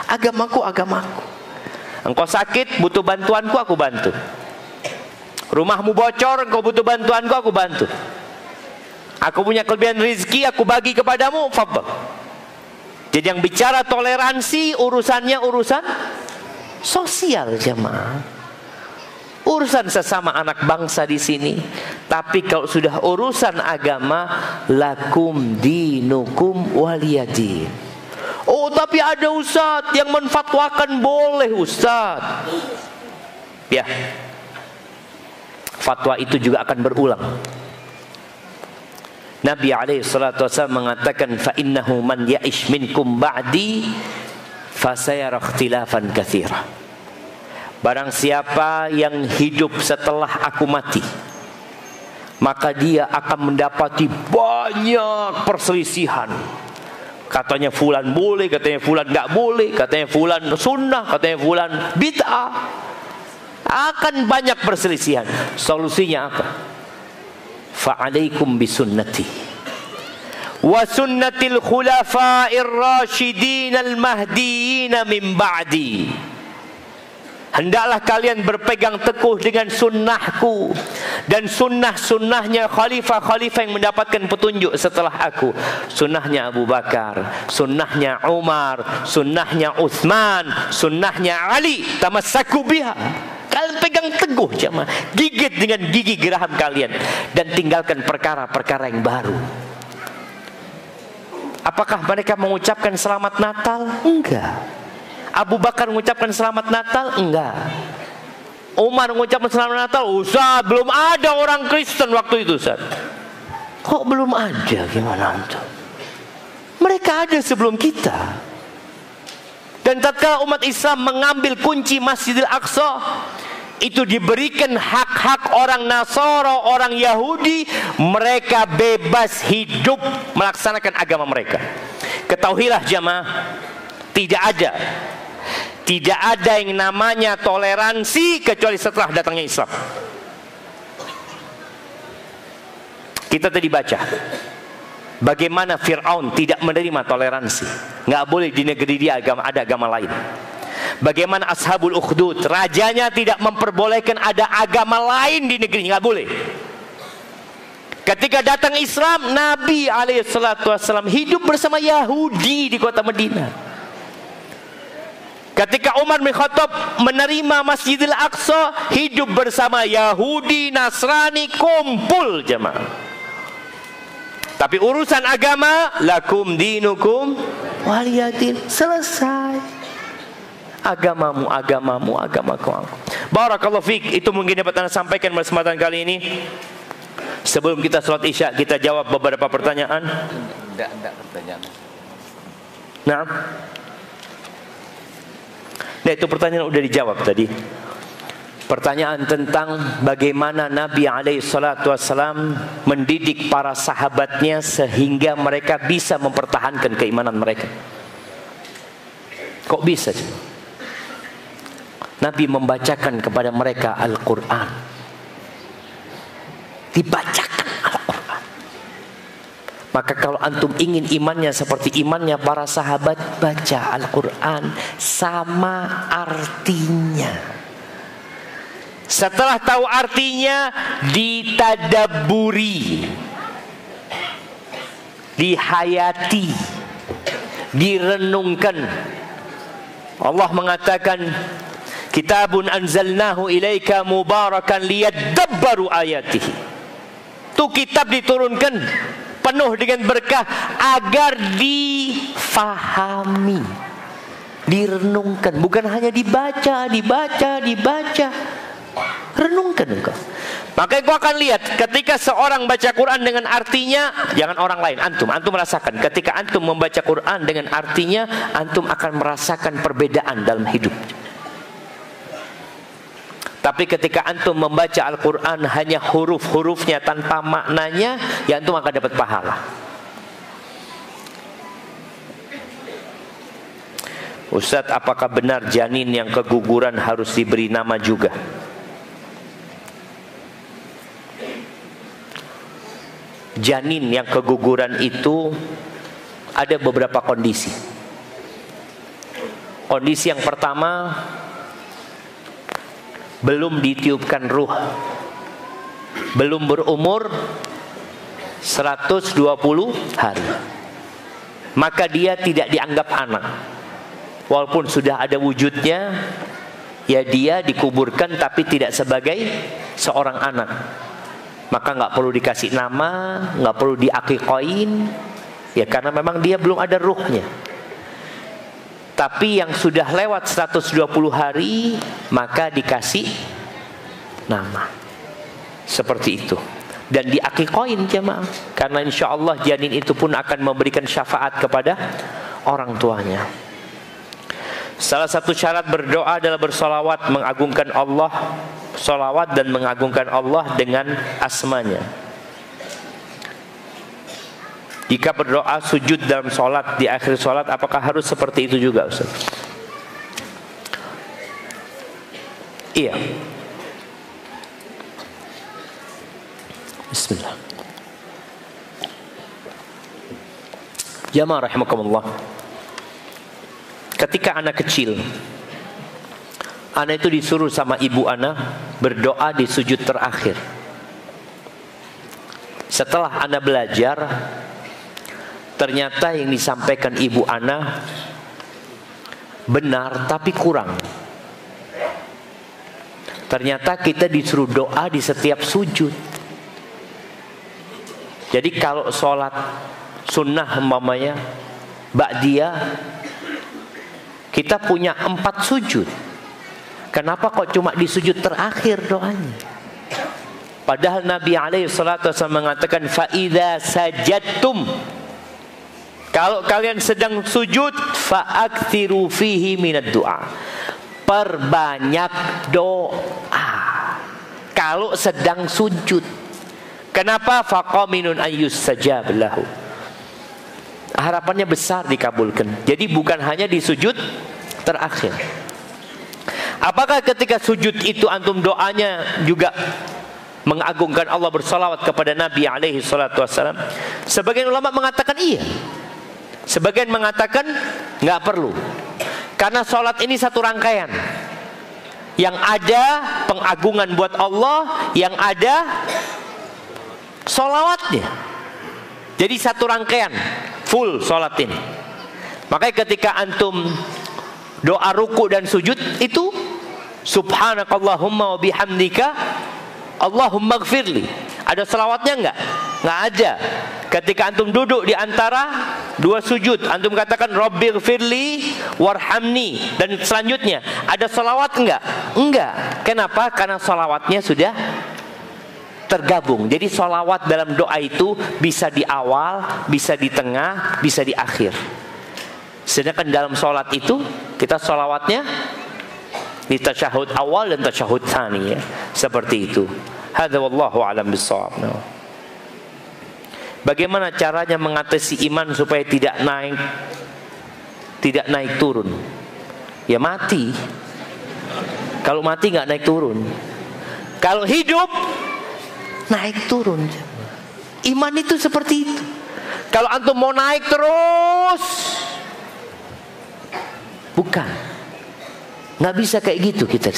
Agamaku agamaku. Engkau sakit butuh bantuanku, aku bantu. Rumahmu bocor, engkau butuh bantuanku, aku bantu. Aku punya kelebihan rezeki, aku bagi kepadamu, fadhal. Jadi yang bicara toleransi urusannya urusan sosial jemaah. Urusan sesama anak bangsa di sini. Tapi kalau sudah urusan agama, lakum dinukum waliyadin. Oh, tapi ada ustaz yang menfatwakan boleh ustaz. Ya, fatwa itu juga akan berulang. Nabi SAW mengatakan, fa innahu man ya'ish minkum ba'di fasayara ikhtilafan katsira. Barang siapa yang hidup setelah aku mati, maka dia akan mendapati banyak perselisihan. Katanya fulan boleh, katanya fulan nggak boleh, katanya fulan sunnah, katanya fulan bid'ah. Akan banyak perselisihan. Solusinya apa? Fa'alaikum bisunnati wa sunnatil khulafa'ir rasyidin al-mahdiyyin min ba'di. Hendaklah kalian berpegang teguh dengan sunnahku dan sunnah-sunnahnya khalifah-khalifah yang mendapatkan petunjuk setelah aku. Sunnahnya Abu Bakar, sunnahnya Umar, sunnahnya Utsman, sunnahnya Ali. Tamassaku biha. Kalian pegang teguh jemaah, gigit dengan gigi geraham kalian dan tinggalkan perkara-perkara yang baru. Apakah mereka mengucapkan selamat Natal? Enggak. Abu Bakar mengucapkan selamat Natal? Enggak. Umar mengucapkan selamat Natal? Ustaz, belum ada orang Kristen waktu itu, Ustaz. Kok belum ada? Gimana itu? Mereka ada sebelum kita. Dan tatkala umat Islam mengambil kunci Masjidil Aqsa, itu diberikan hak-hak orang Nasara, orang Yahudi. Mereka bebas hidup melaksanakan agama mereka. Ketahuilah jamaah, tidak ada yang namanya toleransi kecuali setelah datangnya Islam. Kita tadi baca bagaimana Fir'aun tidak menerima toleransi. Nggak boleh di negeri dia ada agama lain. Bagaimana Ashabul Ukhdud, rajanya tidak memperbolehkan ada agama lain di negerinya, nggak boleh. Ketika datang Islam, Nabi SAW hidup bersama Yahudi di kota Madinah. Ketika Umar bin Khattab menerima Masjidil Aqsa, hidup bersama Yahudi, Nasrani, kumpul jemaah. Tapi urusan agama, lakum dinukum waliyadin, selesai. Agamamu, agamamu, agamaku. Barakallahu fiik. Itu mungkin dapat Anda sampaikan pada kesempatan kali ini. Sebelum kita sholat isya, kita jawab beberapa pertanyaan. Enggak pertanyaan. Nah, itu pertanyaan udah dijawab tadi. Pertanyaan tentang bagaimana Nabi SAW mendidik para sahabatnya sehingga mereka bisa mempertahankan keimanan mereka. Kok bisa? Nabi membacakan kepada mereka Al-Quran. Dibacakan Al-Quran. Maka kalau antum ingin imannya seperti imannya para sahabat, baca Al-Quran sama artinya. Setelah tahu artinya, ditadabburi, dihayati, direnungkan. Allah mengatakan, kitabun anzalnahu ilaika mubarakan liyadabbaru ayatihi. Itu kitab diturunkan penuh dengan berkah agar difahami, direnungkan, bukan hanya dibaca. Renungkan engkau. Maka engkau akan lihat ketika seorang baca Quran dengan artinya, jangan orang lain, antum rasakan. Ketika antum membaca Quran dengan artinya, antum akan merasakan perbedaan dalam hidup. Tapi ketika antum membaca Al-Quran hanya huruf-hurufnya tanpa maknanya, ya antum akan dapat pahala. Ustadz, apakah benar janin yang keguguran harus diberi nama juga? Janin yang keguguran itu ada beberapa kondisi. Kondisi yang pertama, belum ditiupkan ruh, belum berumur 120 hari, maka dia tidak dianggap anak. Walaupun sudah ada wujudnya, ya dia dikuburkan tapi tidak sebagai seorang anak. Maka nggak perlu dikasih nama, nggak perlu diakikoin, ya karena memang dia belum ada ruhnya. Tapi yang sudah lewat 120 hari, maka dikasih nama. Seperti itu. Dan diakikoin jemaah. Karena insya Allah janin itu pun akan memberikan syafaat kepada orang tuanya. Salah satu syarat berdoa adalah bersolawat, mengagungkan Allah, solawat dan mengagungkan Allah dengan asmanya. Jika berdoa sujud dalam sholat, di akhir sholat, apakah harus seperti itu juga, Ustaz? Iya. Bismillah. Jamaah rahimakumullah. Ketika anak kecil, anak itu disuruh sama ibu anak berdoa di sujud terakhir. Setelah anak belajar, ternyata yang disampaikan ibu anak benar tapi kurang. Ternyata kita disuruh doa di setiap sujud. Jadi kalau sholat sunnah umpamanya ba'diyah, kita punya 4 sujud. Kenapa kok cuma di sujud terakhir doanya? Padahal Nabi SAW mengatakan fa'idha sajadtum, kalau kalian sedang sujud, fa'aktsiru fihi minad du'a, perbanyak doa kalau sedang sujud. Kenapa? Faqaminun ayyustajab lahu, harapannya besar dikabulkan. Jadi bukan hanya di sujud terakhir. Apakah ketika sujud itu antum doanya juga mengagungkan Allah, bersalawat kepada Nabi alaihi salatu wassalam? Sebagian ulama mengatakan iya, sebagian mengatakan nggak perlu, karena sholat ini satu rangkaian. Yang ada pengagungan buat Allah, yang ada sholawatnya. Jadi satu rangkaian full sholat ini. Makanya ketika antum doa ruku dan sujud itu subhanakallahumma wa bihamdika Allahumma gfirli, ada selawatnya enggak? Enggak ada. Ketika antum duduk di antara 2 sujud, antum katakan rabbighfirli warhamni, dan selanjutnya ada selawat enggak? Enggak. Kenapa? Karena selawatnya sudah tergabung. Jadi selawat dalam doa itu bisa di awal, bisa di tengah, bisa di akhir. Sedangkan dalam sholat itu kita sholawatnya di tasyahud awal dan tasyahud tsani, ya. Seperti itu. Hadza wallahu a'lam bissawab. Bagaimana caranya mengatasi iman supaya tidak naik turun? Ya mati. Kalau mati nggak naik turun. Kalau hidup naik turun. Iman itu seperti itu. Kalau antum mau naik terus, bukan. Nggak bisa kayak gitu kita.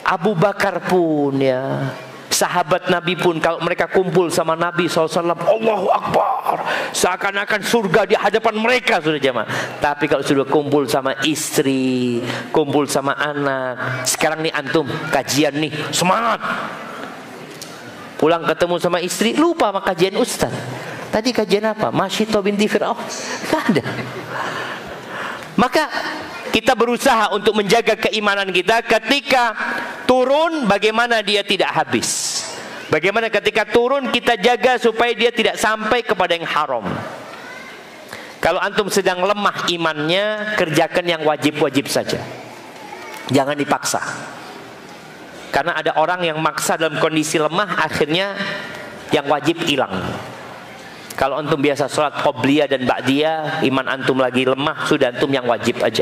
Abu Bakar pun, ya, sahabat Nabi pun, kalau mereka kumpul sama Nabi SAW, Allahu Akbar, seakan-akan surga di hadapan mereka, sudah jemaah. Tapi kalau sudah kumpul sama istri, kumpul sama anak, sekarang nih antum kajian nih, semangat. Pulang ketemu sama istri, lupa sama kajian ustaz. Tadi kajian apa? Masyito binti Fir'aun. Tidak ada. Maka kita berusaha untuk menjaga keimanan kita. Ketika turun, bagaimana dia tidak habis. Bagaimana ketika turun kita jaga supaya dia tidak sampai kepada yang haram. Kalau antum sedang lemah imannya, kerjakan yang wajib-wajib saja. Jangan dipaksa. Karena ada orang yang maksa dalam kondisi lemah, akhirnya yang wajib hilang. Kalau antum biasa sholat qobliyah dan ba'diyah, iman antum lagi lemah, sudah antum yang wajib aja.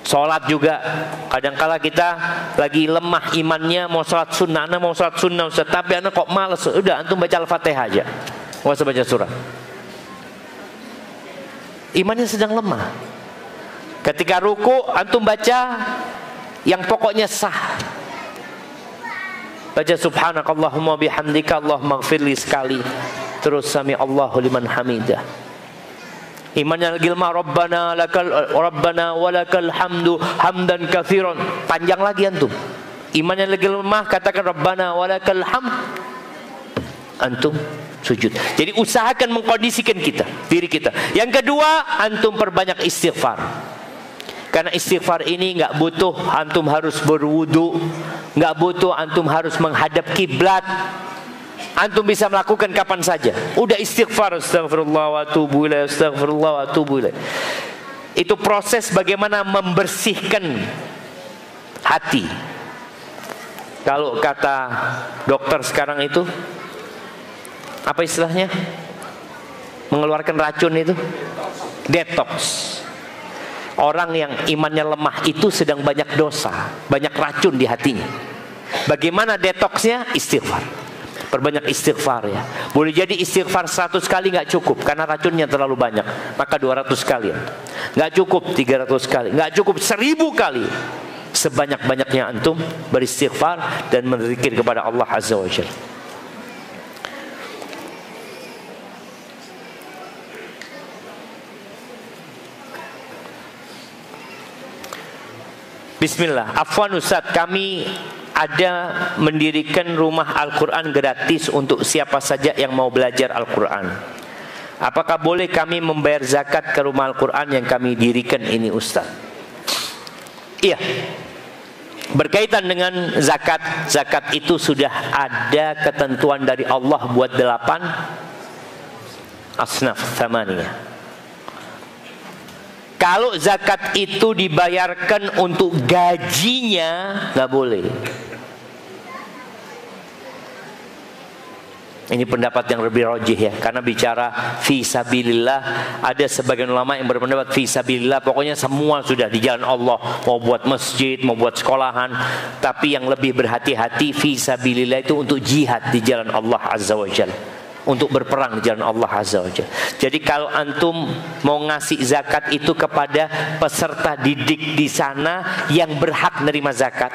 Sholat juga, kadangkala kita lagi lemah imannya, mau sholat sunnah, anak mau sholat sunnah Ustaz, tapi anak kok males, udah antum baca Al-Fatihah aja, nggak usah baca surah. Imannya sedang lemah. Ketika ruku, antum baca yang pokoknya sah. Baca subhanakallahumma bihamdika Allahumma gfirli sekali, terus sami Allahu liman hamidah. Imannya lagi lemah, Rabbana walakal hamdu hamdan katsiran, panjang lagi antum. Imannya lagi lemah, katakan Rabbana walakal hamd, antum sujud. Jadi usahakan mengkondisikan diri kita. Yang kedua, antum perbanyak istighfar. Karena istighfar ini nggak butuh antum harus berwudu, nggak butuh antum harus menghadap kiblat. Antum bisa melakukan kapan saja. Udah istighfar, astagfirullah wa atubu ilaih, astagfirullah wa atubu ilaih. Itu proses bagaimana membersihkan hati. Kalau kata dokter sekarang itu, apa istilahnya? Mengeluarkan racun itu, detox. Orang yang imannya lemah itu sedang banyak dosa, banyak racun di hatinya. Bagaimana detoksnya? Istighfar. Perbanyak istighfar ya. Boleh jadi istighfar 100 kali nggak cukup karena racunnya terlalu banyak. Maka 200 kali. Nggak cukup 300 kali. Nggak cukup 1000 kali. Sebanyak-banyaknya antum beristighfar dan berzikir kepada Allah Azza wa Jalla. Bismillah. Afwan Ustaz, kami ada mendirikan rumah Al-Quran gratis untuk siapa saja yang mau belajar Al-Quran. Apakah boleh kami membayar zakat ke rumah Al-Quran yang kami dirikan ini Ustaz? Iya. Berkaitan dengan zakat, zakat itu sudah ada ketentuan dari Allah buat 8 asnaf thamaniyah. Kalau zakat itu dibayarkan untuk gajinya, nggak boleh. Ini pendapat yang lebih rajih ya, karena bicara fi sabilillah, ada sebagian ulama yang berpendapat fi sabilillah pokoknya semua sudah di jalan Allah, mau buat masjid, mau buat sekolahan. Tapi yang lebih berhati-hati fi sabilillah itu untuk jihad di jalan Allah Azza wa Jalla, untuk berperang di jalan Allah Azza wa Jalla. Jadi kalau antum mau ngasih zakat itu kepada peserta didik di sana yang berhak menerima zakat,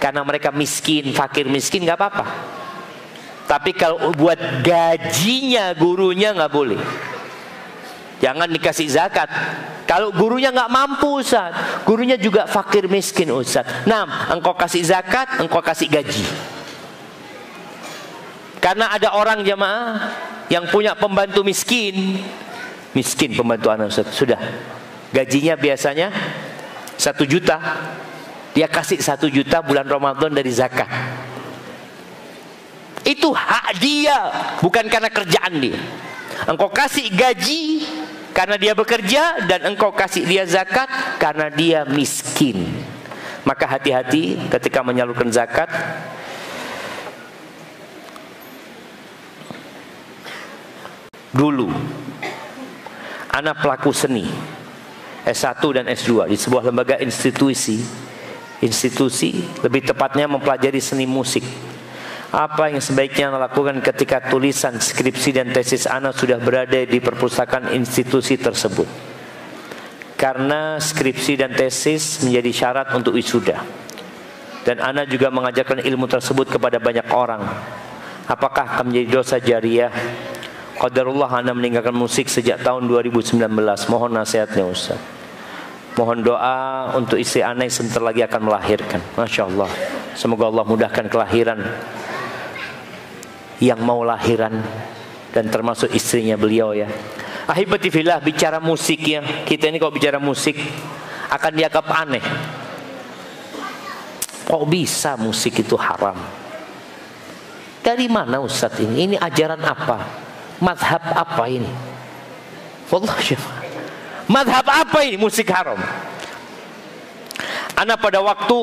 karena mereka miskin, fakir miskin, nggak apa-apa. Tapi kalau buat gajinya gurunya nggak boleh. Jangan dikasih zakat. Kalau gurunya nggak mampu Ustaz, gurunya juga fakir miskin Ustaz. Nah, engkau kasih zakat, engkau kasih gaji. Karena ada orang jamaah yang punya pembantu miskin. Miskin pembantu anak Ustaz. Sudah. Gajinya biasanya 1 juta. Dia kasih 1 juta bulan Ramadan dari zakat. Itu hak dia, bukan karena kerjaan dia. Engkau kasih gaji karena dia bekerja, dan engkau kasih dia zakat karena dia miskin. Maka hati-hati ketika menyalurkan zakat. Dulu anak pelaku seni S1 dan S2 di sebuah lembaga institusi, lebih tepatnya mempelajari seni musik. Apa yang sebaiknya lakukan ketika tulisan skripsi dan tesis anak sudah berada di perpustakaan institusi tersebut? Karena skripsi dan tesis menjadi syarat untuk wisuda, dan anak juga mengajarkan ilmu tersebut kepada banyak orang. Apakah akan menjadi dosa jariah? Qadarullah anak meninggalkan musik sejak tahun 2019. Mohon nasihatnya Ustaz. Mohon doa untuk istri anak yang sebentar lagi akan melahirkan. Masya Allah. Semoga Allah mudahkan kelahiran yang mau lahiran, dan termasuk istrinya beliau ya. Ahibati fillah, bicara musik ya. Kita ini kalau bicara musik akan dianggap aneh. Kok bisa musik itu haram? Dari mana Ustaz ini? Ini ajaran apa? Madhab apa ini? Wallahi, madhab apa ini musik haram? Anak pada waktu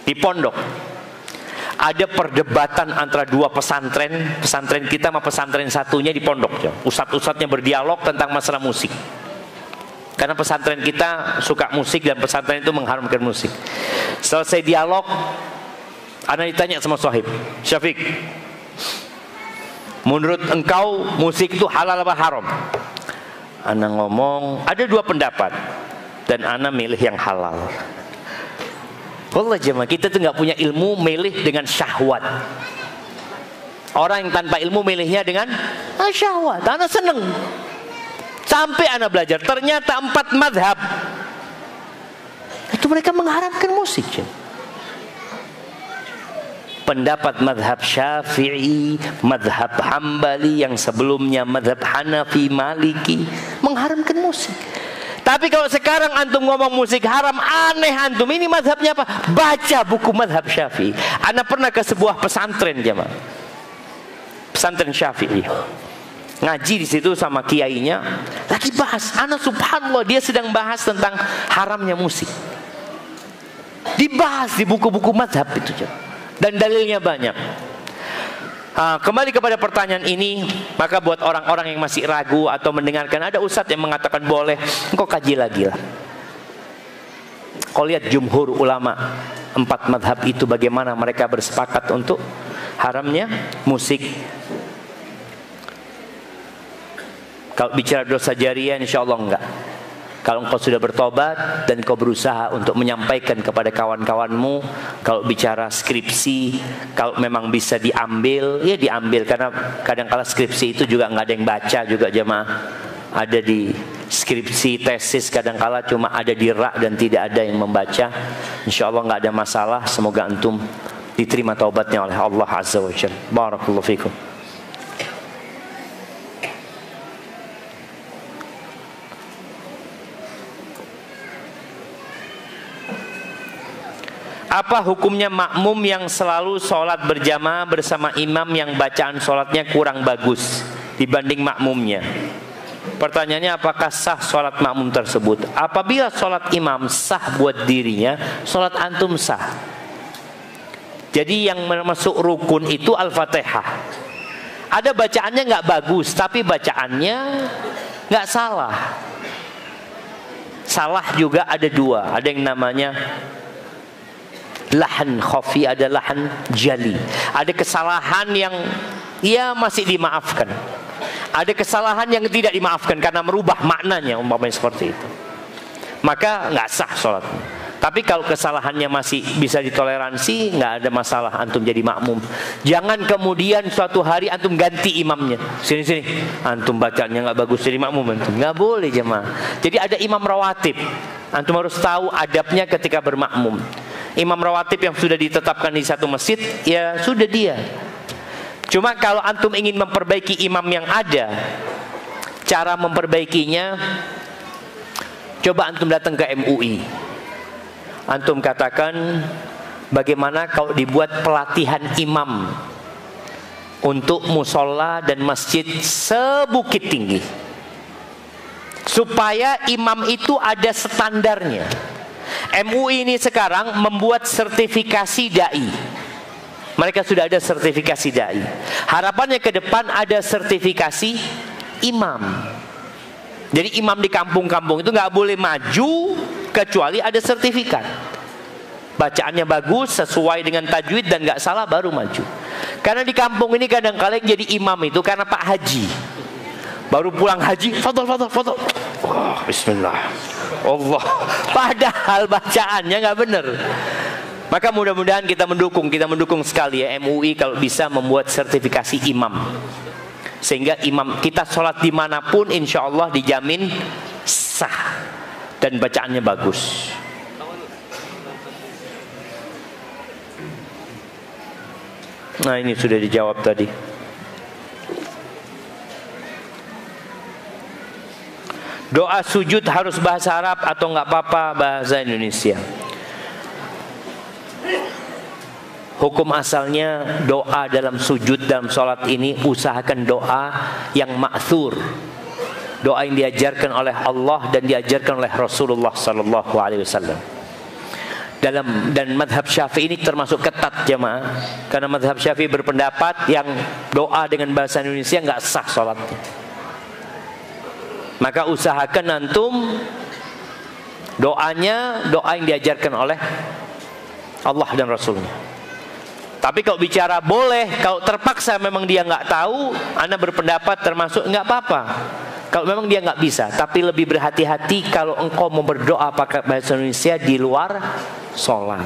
di pondok ada perdebatan antara dua pesantren kita sama pesantren satunya di pondok. Ustadz-ustadznya berdialog tentang masalah musik. Karena pesantren kita suka musik dan pesantren itu mengharamkan musik. Selesai dialog, anak ditanya sama Sohib, Syafiq, menurut engkau musik itu halal apa haram? Anak ngomong, ada dua pendapat, dan anak milih yang halal. Wallah jemaah, kita tuh nggak punya ilmu milih dengan syahwat. Orang yang tanpa ilmu milihnya dengan syahwat. Anak seneng. Sampai anak belajar, ternyata 4 madhab itu mereka mengharamkan musik. Pendapat madhab Syafi'i, madhab Hambali, yang sebelumnya madhab Hanafi, Maliki, mengharamkan musik. Tapi kalau sekarang antum ngomong musik haram, aneh antum. Ini mazhabnya apa? Baca buku mazhab Syafi'i. Ana pernah ke sebuah pesantren jemaah. Pesantren Syafi'i. Ngaji di situ sama kiainya, lagi bahas. Ana subhanallah, dia sedang bahas tentang haramnya musik. Dibahas di buku-buku mazhab itu jemaah. Dan dalilnya banyak. Kembali kepada pertanyaan ini, maka buat orang-orang yang masih ragu atau mendengarkan, ada ustadz yang mengatakan boleh, engkau kaji lagi lah. Kau lihat jumhur ulama 4 madhab itu bagaimana mereka bersepakat untuk haramnya musik. Kalau bicara dosa jariah, insya Allah enggak. Kalau engkau sudah bertobat dan kau berusaha untuk menyampaikan kepada kawan-kawanmu, kalau bicara skripsi, kalau memang bisa diambil, ya diambil. Karena kadang-kala skripsi itu juga nggak ada yang baca juga jemaah. Ada di skripsi, tesis kadang-kala cuma ada di rak dan tidak ada yang membaca. Insya Allah nggak ada masalah. Semoga antum diterima taubatnya oleh Allah Azza wa Jalla. Barakallahu fikum. Apa hukumnya makmum yang selalu sholat berjamaah bersama imam yang bacaan sholatnya kurang bagus dibanding makmumnya? Pertanyaannya, apakah sah sholat makmum tersebut? Apabila sholat imam sah buat dirinya, sholat antum sah. Jadi yang masuk rukun itu Al-Fatihah. Ada bacaannya nggak bagus, tapi bacaannya nggak salah. Salah juga ada dua. Ada yang namanya lahan khafi, ada lahan jali. Ada kesalahan yang ya masih dimaafkan. Ada kesalahan yang tidak dimaafkan karena merubah maknanya, umpamanya seperti itu. Maka nggak sah sholatnya. Tapi kalau kesalahannya masih bisa ditoleransi, nggak ada masalah antum jadi makmum. Jangan kemudian suatu hari antum ganti imamnya. Sini, antum bacanya nggak bagus jadi makmum antum. Nggak boleh jemaah. Jadi ada imam rawatib. Antum harus tahu adabnya ketika bermakmum. Imam rawatib yang sudah ditetapkan di satu masjid, ya sudah dia. Cuma kalau antum ingin memperbaiki imam yang ada, cara memperbaikinya, coba antum datang ke MUI. Antum katakan, bagaimana kalau dibuat pelatihan imam untuk musola dan masjid sebukit tinggi, supaya imam itu ada standarnya. MUI ini sekarang membuat sertifikasi dai. Mereka sudah ada sertifikasi dai. Harapannya ke depan ada sertifikasi imam. Jadi imam di kampung-kampung itu nggak boleh maju kecuali ada sertifikat. Bacaannya bagus, sesuai dengan tajwid dan nggak salah baru maju. Karena di kampung ini kadang-kadang jadi imam itu karena Pak Haji. Baru pulang haji, fadol. Oh, bismillah. Allah. Padahal bacaannya nggak benar. Maka mudah-mudahan kita mendukung sekali ya MUI kalau bisa membuat sertifikasi imam, sehingga imam kita sholat dimanapun insya Allah dijamin sah dan bacaannya bagus. Nah ini sudah dijawab tadi. Doa sujud harus bahasa Arab atau nggak apa-apa bahasa Indonesia? Hukum asalnya doa dalam sujud dalam sholat ini usahakan doa yang ma'thur, doa yang diajarkan oleh Allah dan diajarkan oleh Rasulullah Sallallahu Alaihi Wasallam. Dan madhab Syafi'i ini termasuk ketat jemaah, karena madhab Syafi'i berpendapat yang doa dengan bahasa Indonesia nggak sah sholatnya. Maka usahakan antum doanya doa yang diajarkan oleh Allah dan Rasulnya. Tapi kalau bicara boleh, kalau terpaksa memang dia nggak tahu, Anda berpendapat termasuk nggak apa-apa. Kalau memang dia nggak bisa, tapi lebih berhati-hati kalau engkau mau berdoa pakai bahasa Indonesia di luar sholat.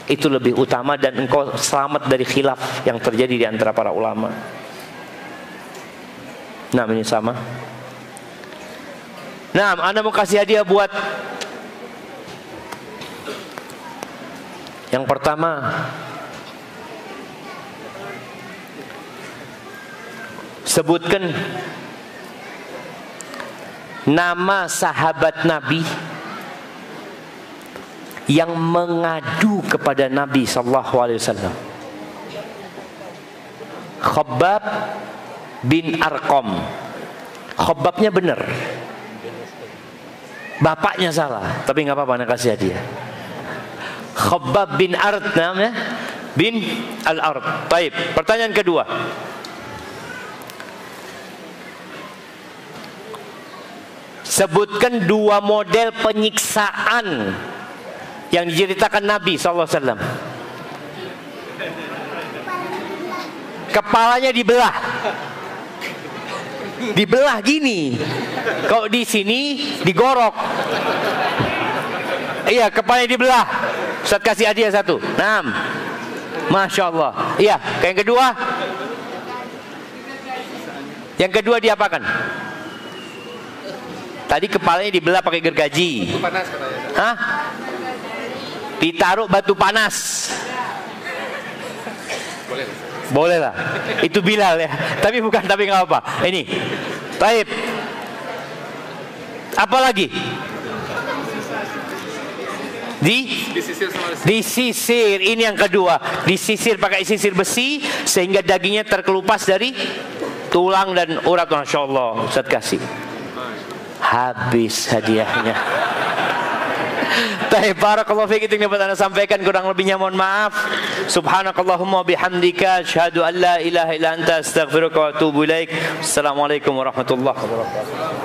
Itu lebih utama dan engkau selamat dari khilaf yang terjadi di antara para ulama. Nah ini sama. Nah, Anda mau kasih hadiah buat yang pertama, sebutkan nama sahabat Nabi yang mengadu kepada Nabi Sallallahu Alaihi Wasallam. Khabbab bin Arqam. Khabbabnya benar, bapaknya salah, tapi nggak apa-apa, nak kasih hadiah. Khabbab bin Ard namanya, bin Al-Ard. Baik, pertanyaan kedua. Sebutkan dua model penyiksaan yang diceritakan Nabi SAW. kepalanya dibelah. Dibelah gini. Kalau di sini digorok. Iya, kepalanya dibelah. Ustaz kasih hadiah satu. Naam. Masya Allah. Iya, yang kedua. Yang kedua diapakan? Tadi kepalanya dibelah pakai gergaji. Batu panas katanya. Hah? Ditaruh batu panas. Boleh. Boleh lah. Itu Bilal ya. Tapi nggak apa. Ini. Baik. Apa lagi? Disisir sama Disisir. Ini yang kedua. Disisir pakai sisir besi sehingga dagingnya terkelupas dari tulang dan urat. Masya Allah. Ustaz kasih. Habis hadiahnya. Barakallahu fiik, itu yang dapat Anda sampaikan, kurang lebihnya mohon maaf. Subhanakallahumma bihamdika asyhadu an la ilaha illa anta astaghfiruka wa atubu ilaik. Assalamualaikum warahmatullahi wabarakatuh.